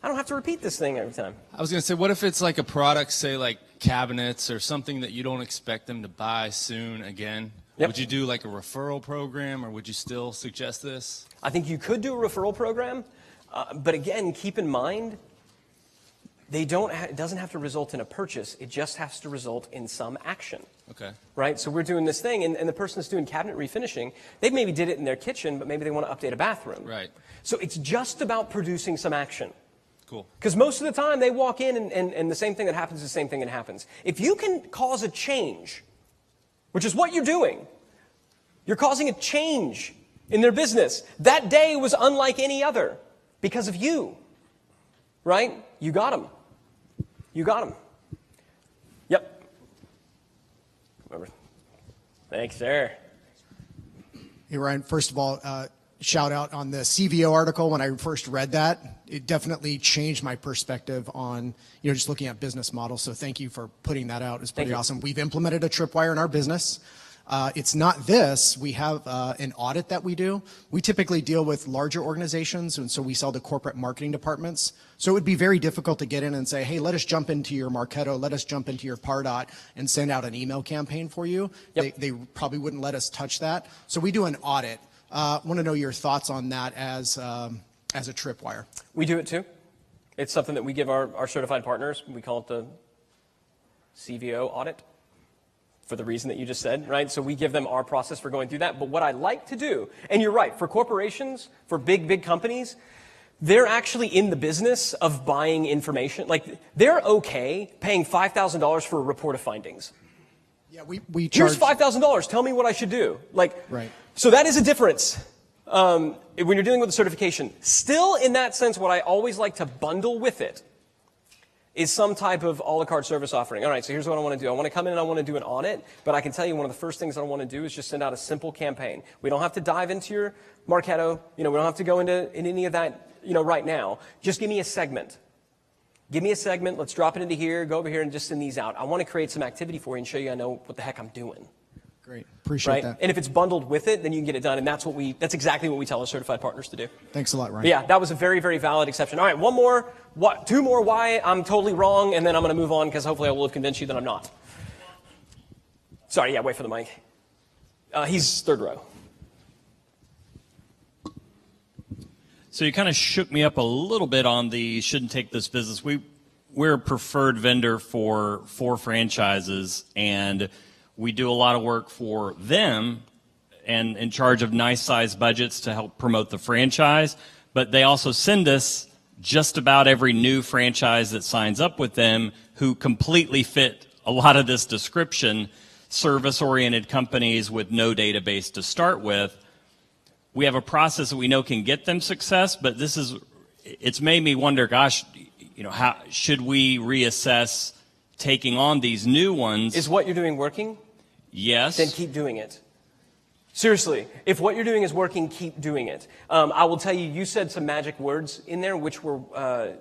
I don't have to repeat this thing every time. I was going to say, what if it's like a product, say like cabinets or something that you don't expect them to buy soon again? Yep. Would you do like a referral program, or would you still suggest this? I think you could do a referral program, but again, keep in mind, it doesn't have to result in a purchase. It just has to result in some action. Okay. Right? So we're doing this thing, and the person that's doing cabinet refinishing, they maybe did it in their kitchen, but maybe they want to update a bathroom. Right. So it's just about producing some action. Cool. Because most of the time, they walk in, and the same thing that happens is the same thing that happens. If you can cause a change, which is what you're doing, you're causing a change in their business. That day was unlike any other because of you. Right? You got them. You got them. Yep. Remember. Thanks, sir. Hey, Ryan, first of all, shout out on the CVO article. When I first read that, it definitely changed my perspective on, just looking at business models. So thank you for putting that out. It's pretty awesome. We've implemented a tripwire in our business. It's not this. We have an audit that we do. We typically deal with larger organizations, and so we sell to corporate marketing departments. So it would be very difficult to get in and say, hey, let us jump into your Marketo, let us jump into your Pardot and send out an email campaign for you. Yep. They probably wouldn't let us touch that. So we do an audit. Want to know your thoughts on that as a tripwire. We do it too. It's something that we give our certified partners. We call it the CVO audit, for the reason that you just said, right? So we give them our process for going through that. But what I like to do, and you're right, for corporations, for big companies, they're actually in the business of buying information. Like, they're okay paying $5,000 for a report of findings. Yeah, we charge. Here's $5,000. Tell me what I should do. Right. So that is a difference when you're dealing with a certification. Still, in that sense, what I always like to bundle with it is some type of a la carte service offering. All right, so here's what I want to do. I want to come in and I want to do an audit, but I can tell you one of the first things I want to do is just send out a simple campaign. We don't have to dive into your Marketo. We don't have to go into any of that, right now. Just give me a segment. Give me a segment. Let's drop it into here, go over here, and just send these out. I want to create some activity for you and show you I know what the heck I'm doing. Great. Appreciate that. And if it's bundled with it, then you can get it done. And that's exactly what we tell our certified partners to do. Thanks a lot, Ryan. But yeah, that was a very, very valid exception. All right, two more why I'm totally wrong, and then I'm going to move on because hopefully I will have convinced you that I'm not. Sorry, yeah, wait for the mic. He's third row. So you kind of shook me up a little bit on the shouldn't take this business. We're a preferred vendor for franchises, and we do a lot of work for them and in charge of nice size budgets to help promote the franchise. But they also send us just about every new franchise that signs up with them who completely fit a lot of this description, service-oriented companies with no database to start with. We have a process that we know can get them success, but it's made me wonder, gosh, how should we reassess taking on these new ones? Is what you're doing working? Yes. Then keep doing it. Seriously, if what you're doing is working, keep doing it. I will tell you, you said some magic words in there, which were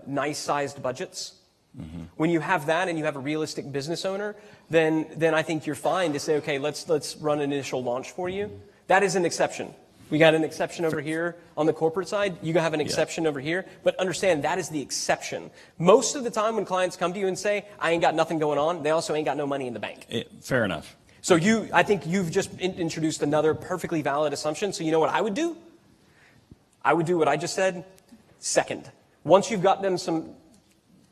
nice-sized budgets. Mm-hmm. When you have that and you have a realistic business owner, then I think you're fine to say, okay, let's run an initial launch for you. That is an exception. We got an exception over here on the corporate side. You have an exception over here. But understand, that is the exception. Most of the time when clients come to you and say, I ain't got nothing going on, they also ain't got no money in the bank. Fair enough. So I think you've just introduced another perfectly valid assumption. So you know what I would do? I would do what I just said second. Once you've got them some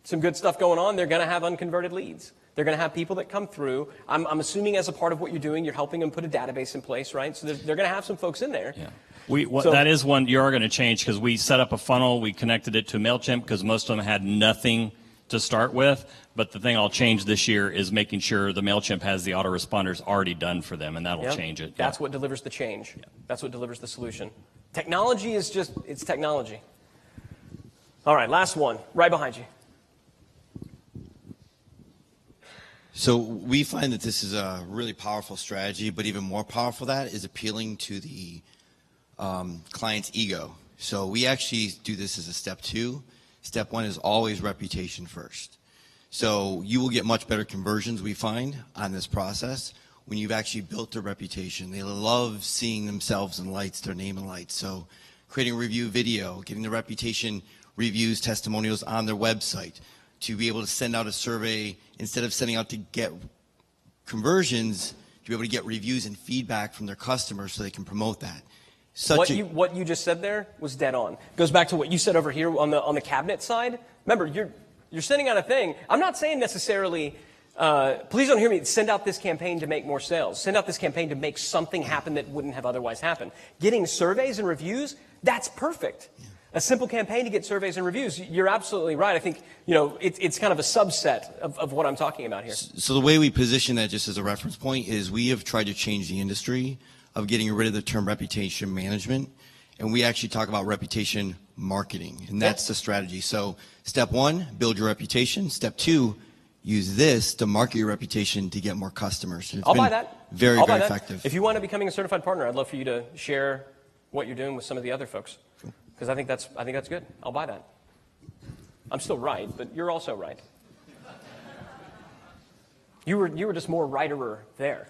good stuff going on, they're going to have unconverted leads. They're going to have people that come through. I'm assuming as a part of what you're doing, you're helping them put a database in place, right? So they're going to have some folks in there. Yeah. That is one you are going to change, because we set up a funnel. We connected it to MailChimp because most of them had nothing to start with. But the thing I'll change this year is making sure the MailChimp has the autoresponders already done for them, and that'll change it. That's what delivers the change. That's what delivers the solution. Technology is it's technology. All right, last one, right behind you. So we find that this is a really powerful strategy, but even more powerful than that is appealing to the client's ego. So we actually do this as a step 2. Step 1 is always reputation first. So you will get much better conversions, we find, on this process when you've actually built a reputation. They love seeing themselves in lights, their name in lights. So creating a review video, getting the reputation reviews, testimonials on their website, to be able to send out a survey instead of sending out to get conversions, to be able to get reviews and feedback from their customers so they can promote that. What you just said there was dead on. Goes back to what you said over here on the cabinet side. Remember, you're sending out a thing. I'm not saying necessarily, please don't hear me, send out this campaign to make more sales. Send out this campaign to make something happen that wouldn't have otherwise happened. Getting surveys and reviews, that's perfect. Yeah. A simple campaign to get surveys and reviews. You're absolutely right. I think, it's kind of a subset of what I'm talking about here. So the way we position that, just as a reference point, is we have tried to change the industry of getting rid of the term reputation management, and we actually talk about reputation marketing, and that's the strategy. So step 1, build your reputation. Step 2, use this to market your reputation to get more customers. I'll buy that. Very effective. If you want to becoming a certified partner, I'd love for you to share what you're doing with some of the other folks. Because I think that's good. I'll buy that. I'm still right, but you're also right. You were just more writerer there.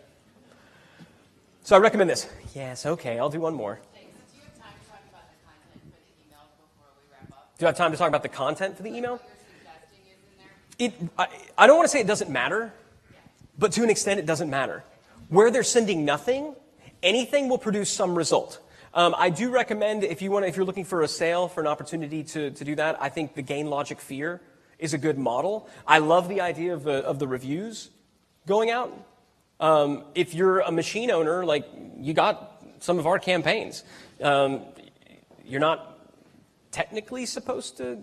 So I recommend this. Yes, okay, I'll do one more. Do you have time to talk about the content for the email before we wrap up? Do I have time to talk about the content for the email? What you're suggesting is in there? I don't want to say it doesn't matter, but to an extent it doesn't matter. Where they're sending nothing, anything will produce some result. I do recommend if you're looking for a sale, for an opportunity to do that, I think the gain logic fear is a good model. I love the idea of the reviews going out. If you're a machine owner, like you got some of our campaigns, you're not technically supposed to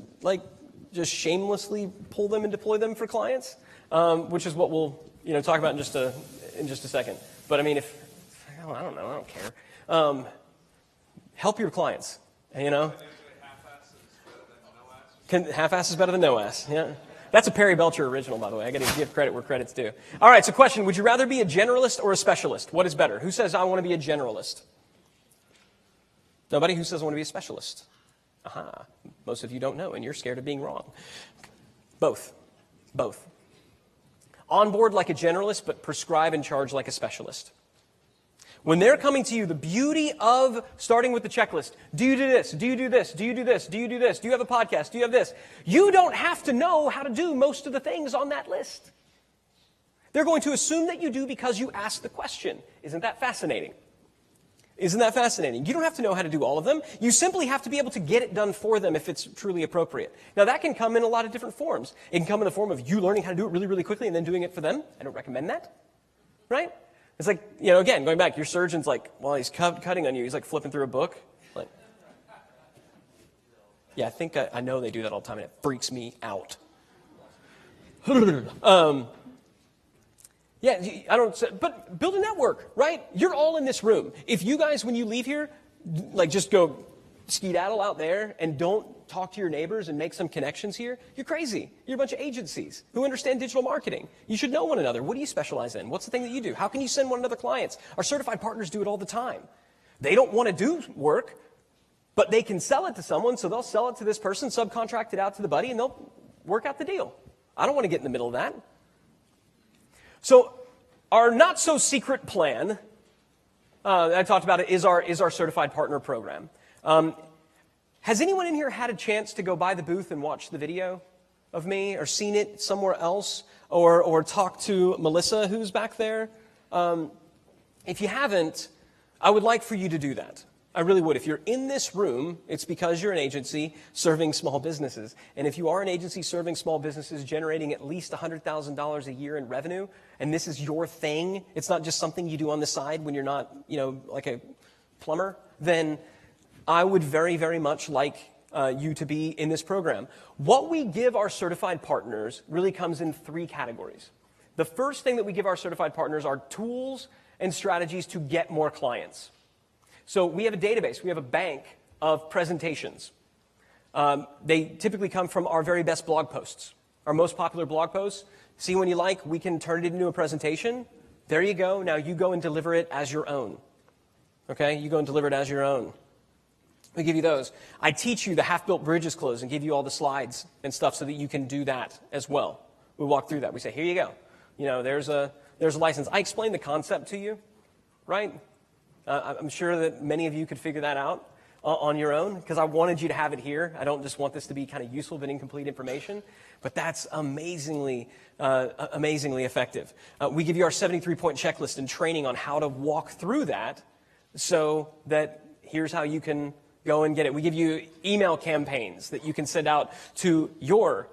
just shamelessly pull them and deploy them for clients, which is what we'll talk about in just a second. But I mean, I don't know, I don't care. Help your clients, Half-ass is better than no-ass, yeah. That's a Perry Belcher original, by the way. I got to give credit where credit's due. All right, so question, would you rather be a generalist or a specialist? What is better? Who says I want to be a generalist? Nobody? Who says I want to be a specialist? Aha, most of you don't know, and you're scared of being wrong. Both. Onboard like a generalist, but prescribe and charge like a specialist. When they're coming to you, the beauty of starting with the checklist, do you do this? Do you do this? Do you do this? Do you do this? Do you have a podcast? Do you have this? You don't have to know how to do most of the things on that list. They're going to assume that you do because you asked the question. Isn't that fascinating? Isn't that fascinating? You don't have to know how to do all of them. You simply have to be able to get it done for them if it's truly appropriate. Now, that can come in a lot of different forms. It can come in the form of you learning how to do it really, really quickly and then doing it for them. I don't recommend that, right? It's like, again, going back, your surgeon's while he's cutting on you, he's flipping through a book. Yeah, I think I know they do that all the time, and it freaks me out. But build a network, right? You're all in this room. If you guys, when you leave here, just go skedaddle out there and don't talk to your neighbors and make some connections here, you're crazy. You're a bunch of agencies who understand digital marketing. You should know one another. What do you specialize in? What's the thing that you do? How can you send one another clients? Our certified partners do it all the time. They don't want to do work, but they can sell it to someone, so they'll sell it to this person, subcontract it out to the buddy, and they'll work out the deal. I don't want to get in the middle of that. So our not-so-secret plan, I talked about it, is our certified partner program. Has anyone in here had a chance to go by the booth and watch the video of me, or seen it somewhere else, or talk to Melissa, who's back there? If you haven't, I would like for you to do that. I really would. If you're in this room, it's because you're an agency serving small businesses. And if you are an agency serving small businesses, generating at least $100,000 a year in revenue, and this is your thing, it's not just something you do on the side when you're not, like a plumber, then I would very, very much like you to be in this program. What we give our certified partners really comes in 3 categories. The first thing that we give our certified partners are tools and strategies to get more clients. So we have a database. We have a bank of presentations. They typically come from our very best blog posts, our most popular blog posts. See one you like, we can turn it into a presentation. There you go. Now you go and deliver it as your own. Okay? You go and deliver it as your own. We give you those. I teach you the half-built bridges close and give you all the slides and stuff so that you can do that as well. We walk through that. We say, here you go. There's a license. I explained the concept to you, right? I'm sure that many of you could figure that out on your own because I wanted you to have it here. I don't just want this to be kind of useful but incomplete information. But that's amazingly effective. We give you our 73-point checklist and training on how to walk through that so that here's how you can go and get it. We give you email campaigns that you can send out to your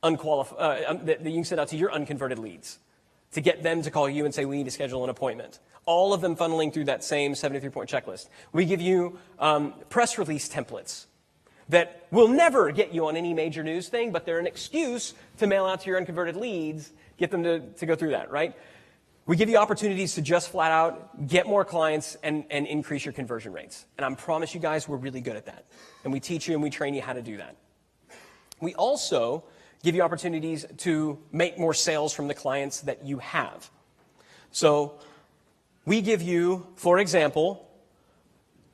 unconverted leads to get them to call you and say, we need to schedule an appointment. All of them funneling through that same 73-point checklist. We give you press release templates that will never get you on any major news thing, but they're an excuse to mail out to your unconverted leads, get them to go through that, right? We give you opportunities to just flat out get more clients and increase your conversion rates. And I promise you guys, we're really good at that. And we teach you and we train you how to do that. We also give you opportunities to make more sales from the clients that you have. So we give you, for example,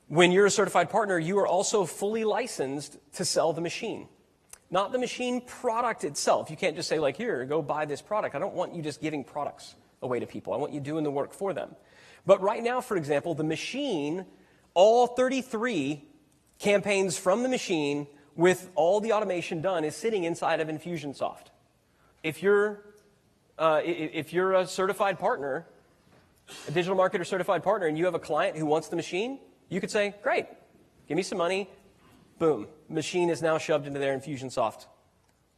when you're a certified partner, you are also fully licensed to sell the machine. Not the machine product itself. You can't just say, like, here, go buy this product. I don't want you just giving products away to people. I want you doing the work for them. But right now, for example, the machine, all 33 campaigns from the machine with all the automation done is sitting inside of Infusionsoft. If you're a certified partner, a digital marketer certified partner, and you have a client who wants the machine, you could say, great, give me some money. Boom, machine is now shoved into their Infusionsoft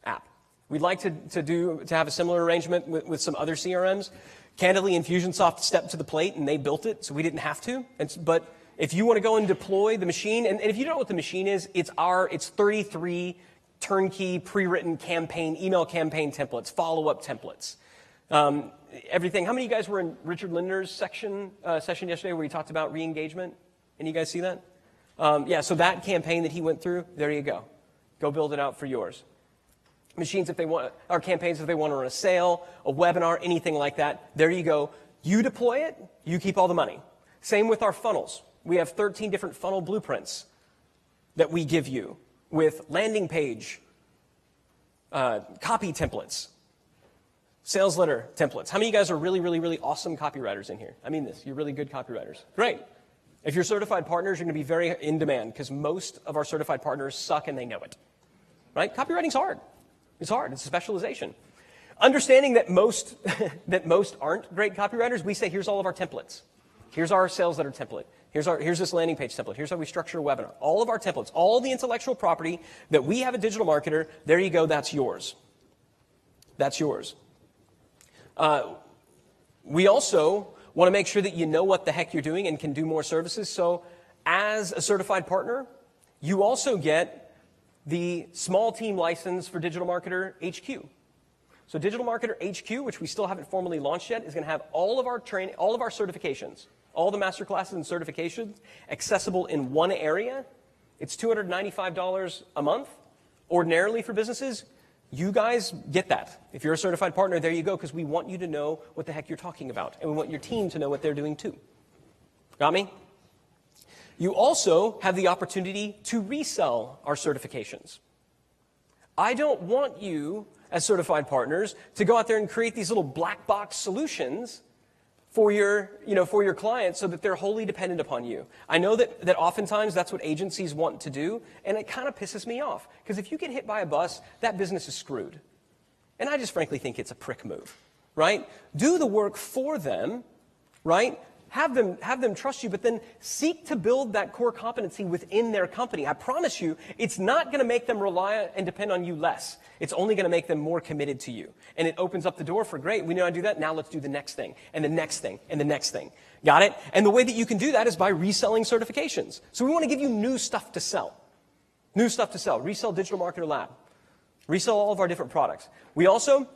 app. We'd like to have a similar arrangement with some other CRMs. Candidly, Infusionsoft stepped to the plate and they built it, so we didn't have to. But if you want to go and deploy the machine, and if you don't know what the machine is, it's 33 turnkey, pre-written email campaign templates, follow-up templates. Everything. How many of you guys were in Richard Linder's session yesterday where he talked about re-engagement? Any of you guys see that? Yeah, so that campaign that he went through, there you go. Go build it out for yours. Machines, if they want, or campaigns, if they want to run a sale, a webinar, anything like that, there you go. You deploy it, you keep all the money. Same with our funnels. We have 13 different funnel blueprints that we give you with landing page, copy templates, sales letter templates. How many of you guys are really, really, really awesome copywriters in here? I mean this. You're really good copywriters. Great. If you're certified partners, you're going to be very in demand because most of our certified partners suck and they know it. Right? Copywriting's hard. It's hard. It's a specialization. Understanding that most aren't great copywriters, we say, here's all of our templates. Here's our sales letter template. Here's this landing page template. Here's how we structure a webinar. All of our templates, all the intellectual property that we have a digital marketer, there you go, that's yours. That's yours. We also want to make sure that you know what the heck you're doing and can do more services. So as a certified partner, you also get the small team license for Digital Marketer HQ. So Digital Marketer HQ, which we still haven't formally launched yet, is going to have all of our training, all of our certifications, all the master classes and certifications accessible in one area It's $295 a month. Ordinarily for businesses, you guys get that. If you're a certified partner, there you go, because we want you to know what the heck you're talking about, and we want your team to know what they're doing too. Got me? You also have the opportunity to resell our certifications. I don't want you, as certified partners, to go out there and create these little black box solutions for your clients so that they're wholly dependent upon you. I know that oftentimes that's what agencies want to do, and it kind of pisses me off. Because if you get hit by a bus, that business is screwed. And I just frankly think it's a prick move, right? Do the work for them, right? Have them trust you, but then seek to build that core competency within their company. I promise you, it's not going to make them rely and depend on you less. It's only going to make them more committed to you. And it opens up the door for, great, we know how to do that, now let's do the next thing, and the next thing, and the next thing. Got it? And the way that you can do that is by reselling certifications. So we want to give you new stuff to sell. New stuff to sell. Resell Digital Marketer Lab. Resell all of our different products. We also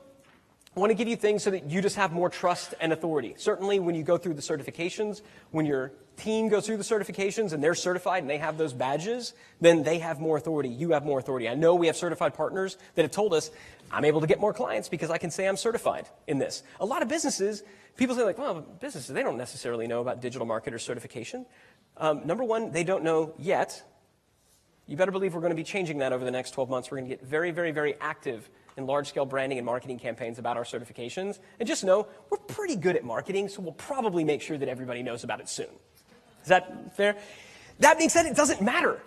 want to give you things so that you just have more trust and authority. Certainly when you go through the certifications, when your team goes through the certifications and they're certified and they have those badges, then they have more authority. You have more authority. I know we have certified partners that have told us, I'm able to get more clients because I can say I'm certified in this. A lot of businesses, people say like, well, businesses, they don't necessarily know about digital marketer certification. Number one, they don't know yet. You better believe we're going to be changing that over the next 12 months. We're going to get very, very, very active in large-scale branding and marketing campaigns about our certifications. And just know, we're pretty good at marketing, so we'll probably make sure that everybody knows about it soon. Is that fair? That being said, it doesn't matter.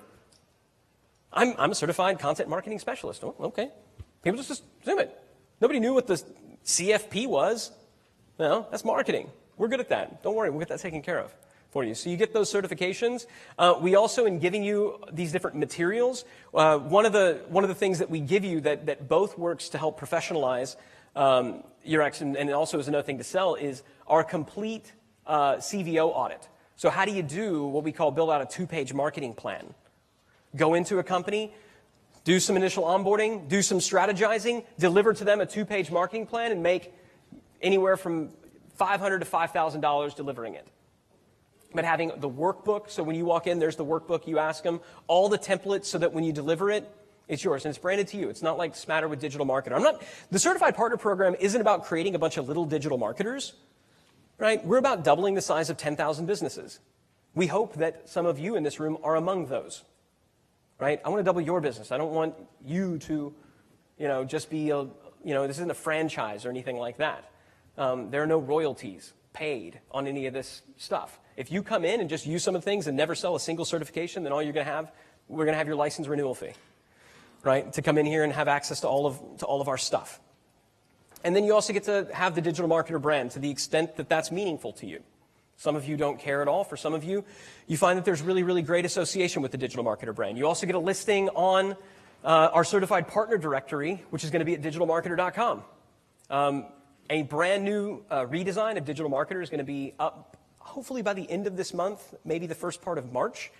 I'm a certified content marketing specialist. Oh, okay. People just assume it. Nobody knew what the CFP was. No, that's marketing. We're good at that. Don't worry, we'll get that taken care of for you. So you get those certifications. We also, in giving you these different materials, one of the things that we give you that both works to help professionalize your action and also is another thing to sell is our complete CVO audit. So how do you do what we call build out a 2-page marketing plan? Go into a company, do some initial onboarding, do some strategizing, deliver to them a 2-page marketing plan and make anywhere from $500 to $5,000 delivering it. But having the workbook, so when you walk in, there's the workbook, you ask them, all the templates so that when you deliver it, it's yours, and it's branded to you. It's not like Smatter with Digital Marketer. The Certified Partner Program isn't about creating a bunch of little digital marketers, right? We're about doubling the size of 10,000 businesses. We hope that some of you in this room are among those, right? I want to double your business. I don't want you to, just be this isn't a franchise or anything like that. There are no royalties paid on any of this stuff. If you come in and just use some of the things and never sell a single certification, then all you're going to have, we're going to have your license renewal fee, right? To come in here and have access to all of our stuff. And then you also get to have the digital marketer brand to the extent that that's meaningful to you. Some of you don't care at all. For some of you, you find that there's really, really great association with the digital marketer brand. You also get a listing on our certified partner directory, which is going to be at digitalmarketer.com. A brand new redesign of Digital Marketer is going to be up hopefully by the end of this month, maybe the first part of March.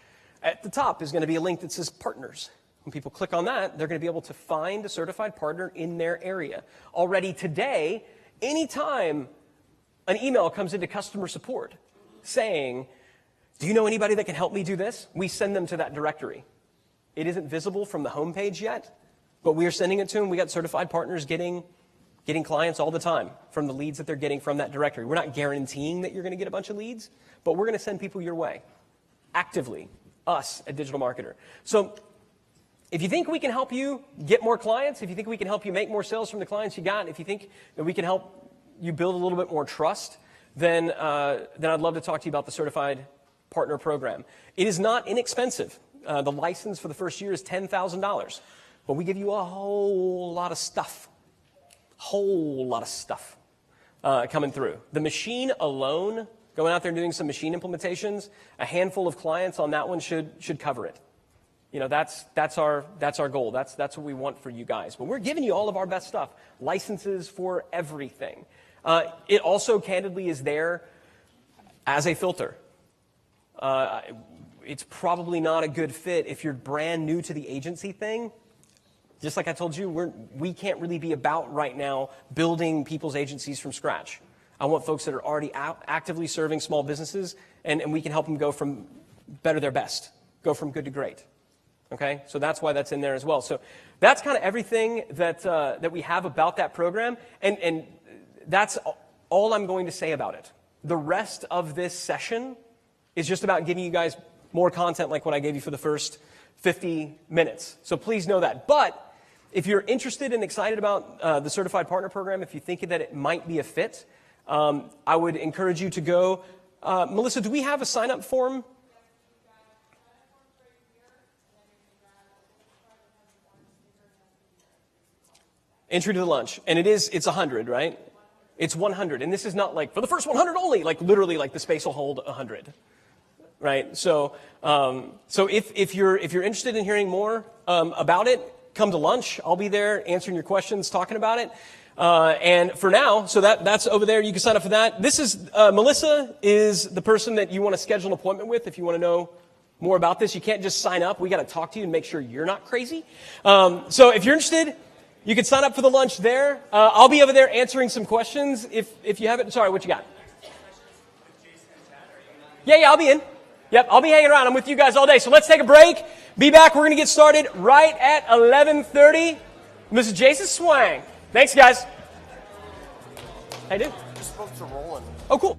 At the top is going to be a link that says Partners. When people click on that, they're going to be able to find a certified partner in their area. Already today, anytime an email comes into customer support saying, do you know anybody that can help me do this? We send them to that directory. It isn't visible from the homepage yet, but we are sending it to them. We got certified partners getting clients all the time from the leads that they're getting from that directory. We're not guaranteeing that you're going to get a bunch of leads, but we're going to send people your way actively, us at Digital Marketer. So if you think we can help you get more clients, if you think we can help you make more sales from the clients you got, if you think that we can help you build a little bit more trust, then I'd love to talk to you about the Certified Partner Program. It is not inexpensive. The license for the first year is $10,000, but we give you a whole lot of stuff. Coming through. The machine alone, going out there and doing some machine implementations, a handful of clients on that one should cover it. That's our goal. That's what we want for you guys. But we're giving you all of our best stuff. Licenses for everything. It also candidly is there as a filter. It's probably not a good fit if you're brand new to the agency thing. Just like I told you, we can't really be about right now building people's agencies from scratch. I want folks that are already actively serving small businesses, and we can help them go from better their best, go from good to great. Okay, so that's why that's in there as well. So that's kind of everything that that we have about that program, and that's all I'm going to say about it. The rest of this session is just about giving you guys more content like what I gave you for the first 50 minutes. So please know that. But if you're interested and excited about the Certified Partner Program, if you think that it might be a fit, I would encourage you to go. Melissa, do we have a sign-up form? Entry to the lunch. And it's 100, right? It's 100. And this is not like for the first 100 only, like literally like the space will hold 100. Right? So if you're interested in hearing more about it, come to lunch. I'll be there answering your questions, talking about it. And for now, so that's over there. You can sign up for that. This is Melissa is the person that you want to schedule an appointment with if you want to know more about this. You can't just sign up. We got to talk to you and make sure you're not crazy. So if you're interested, you can sign up for the lunch there. I'll be over there answering some questions if you haven't. Sorry, what you got? Yeah, I'll be in. Yep, I'll be hanging around. I'm with you guys all day. So let's take a break. Be back. We're going to get started right at 11:30. Mrs. Jason Swang. Thanks, guys. How you doing? Just spoke to Roland. Oh, cool.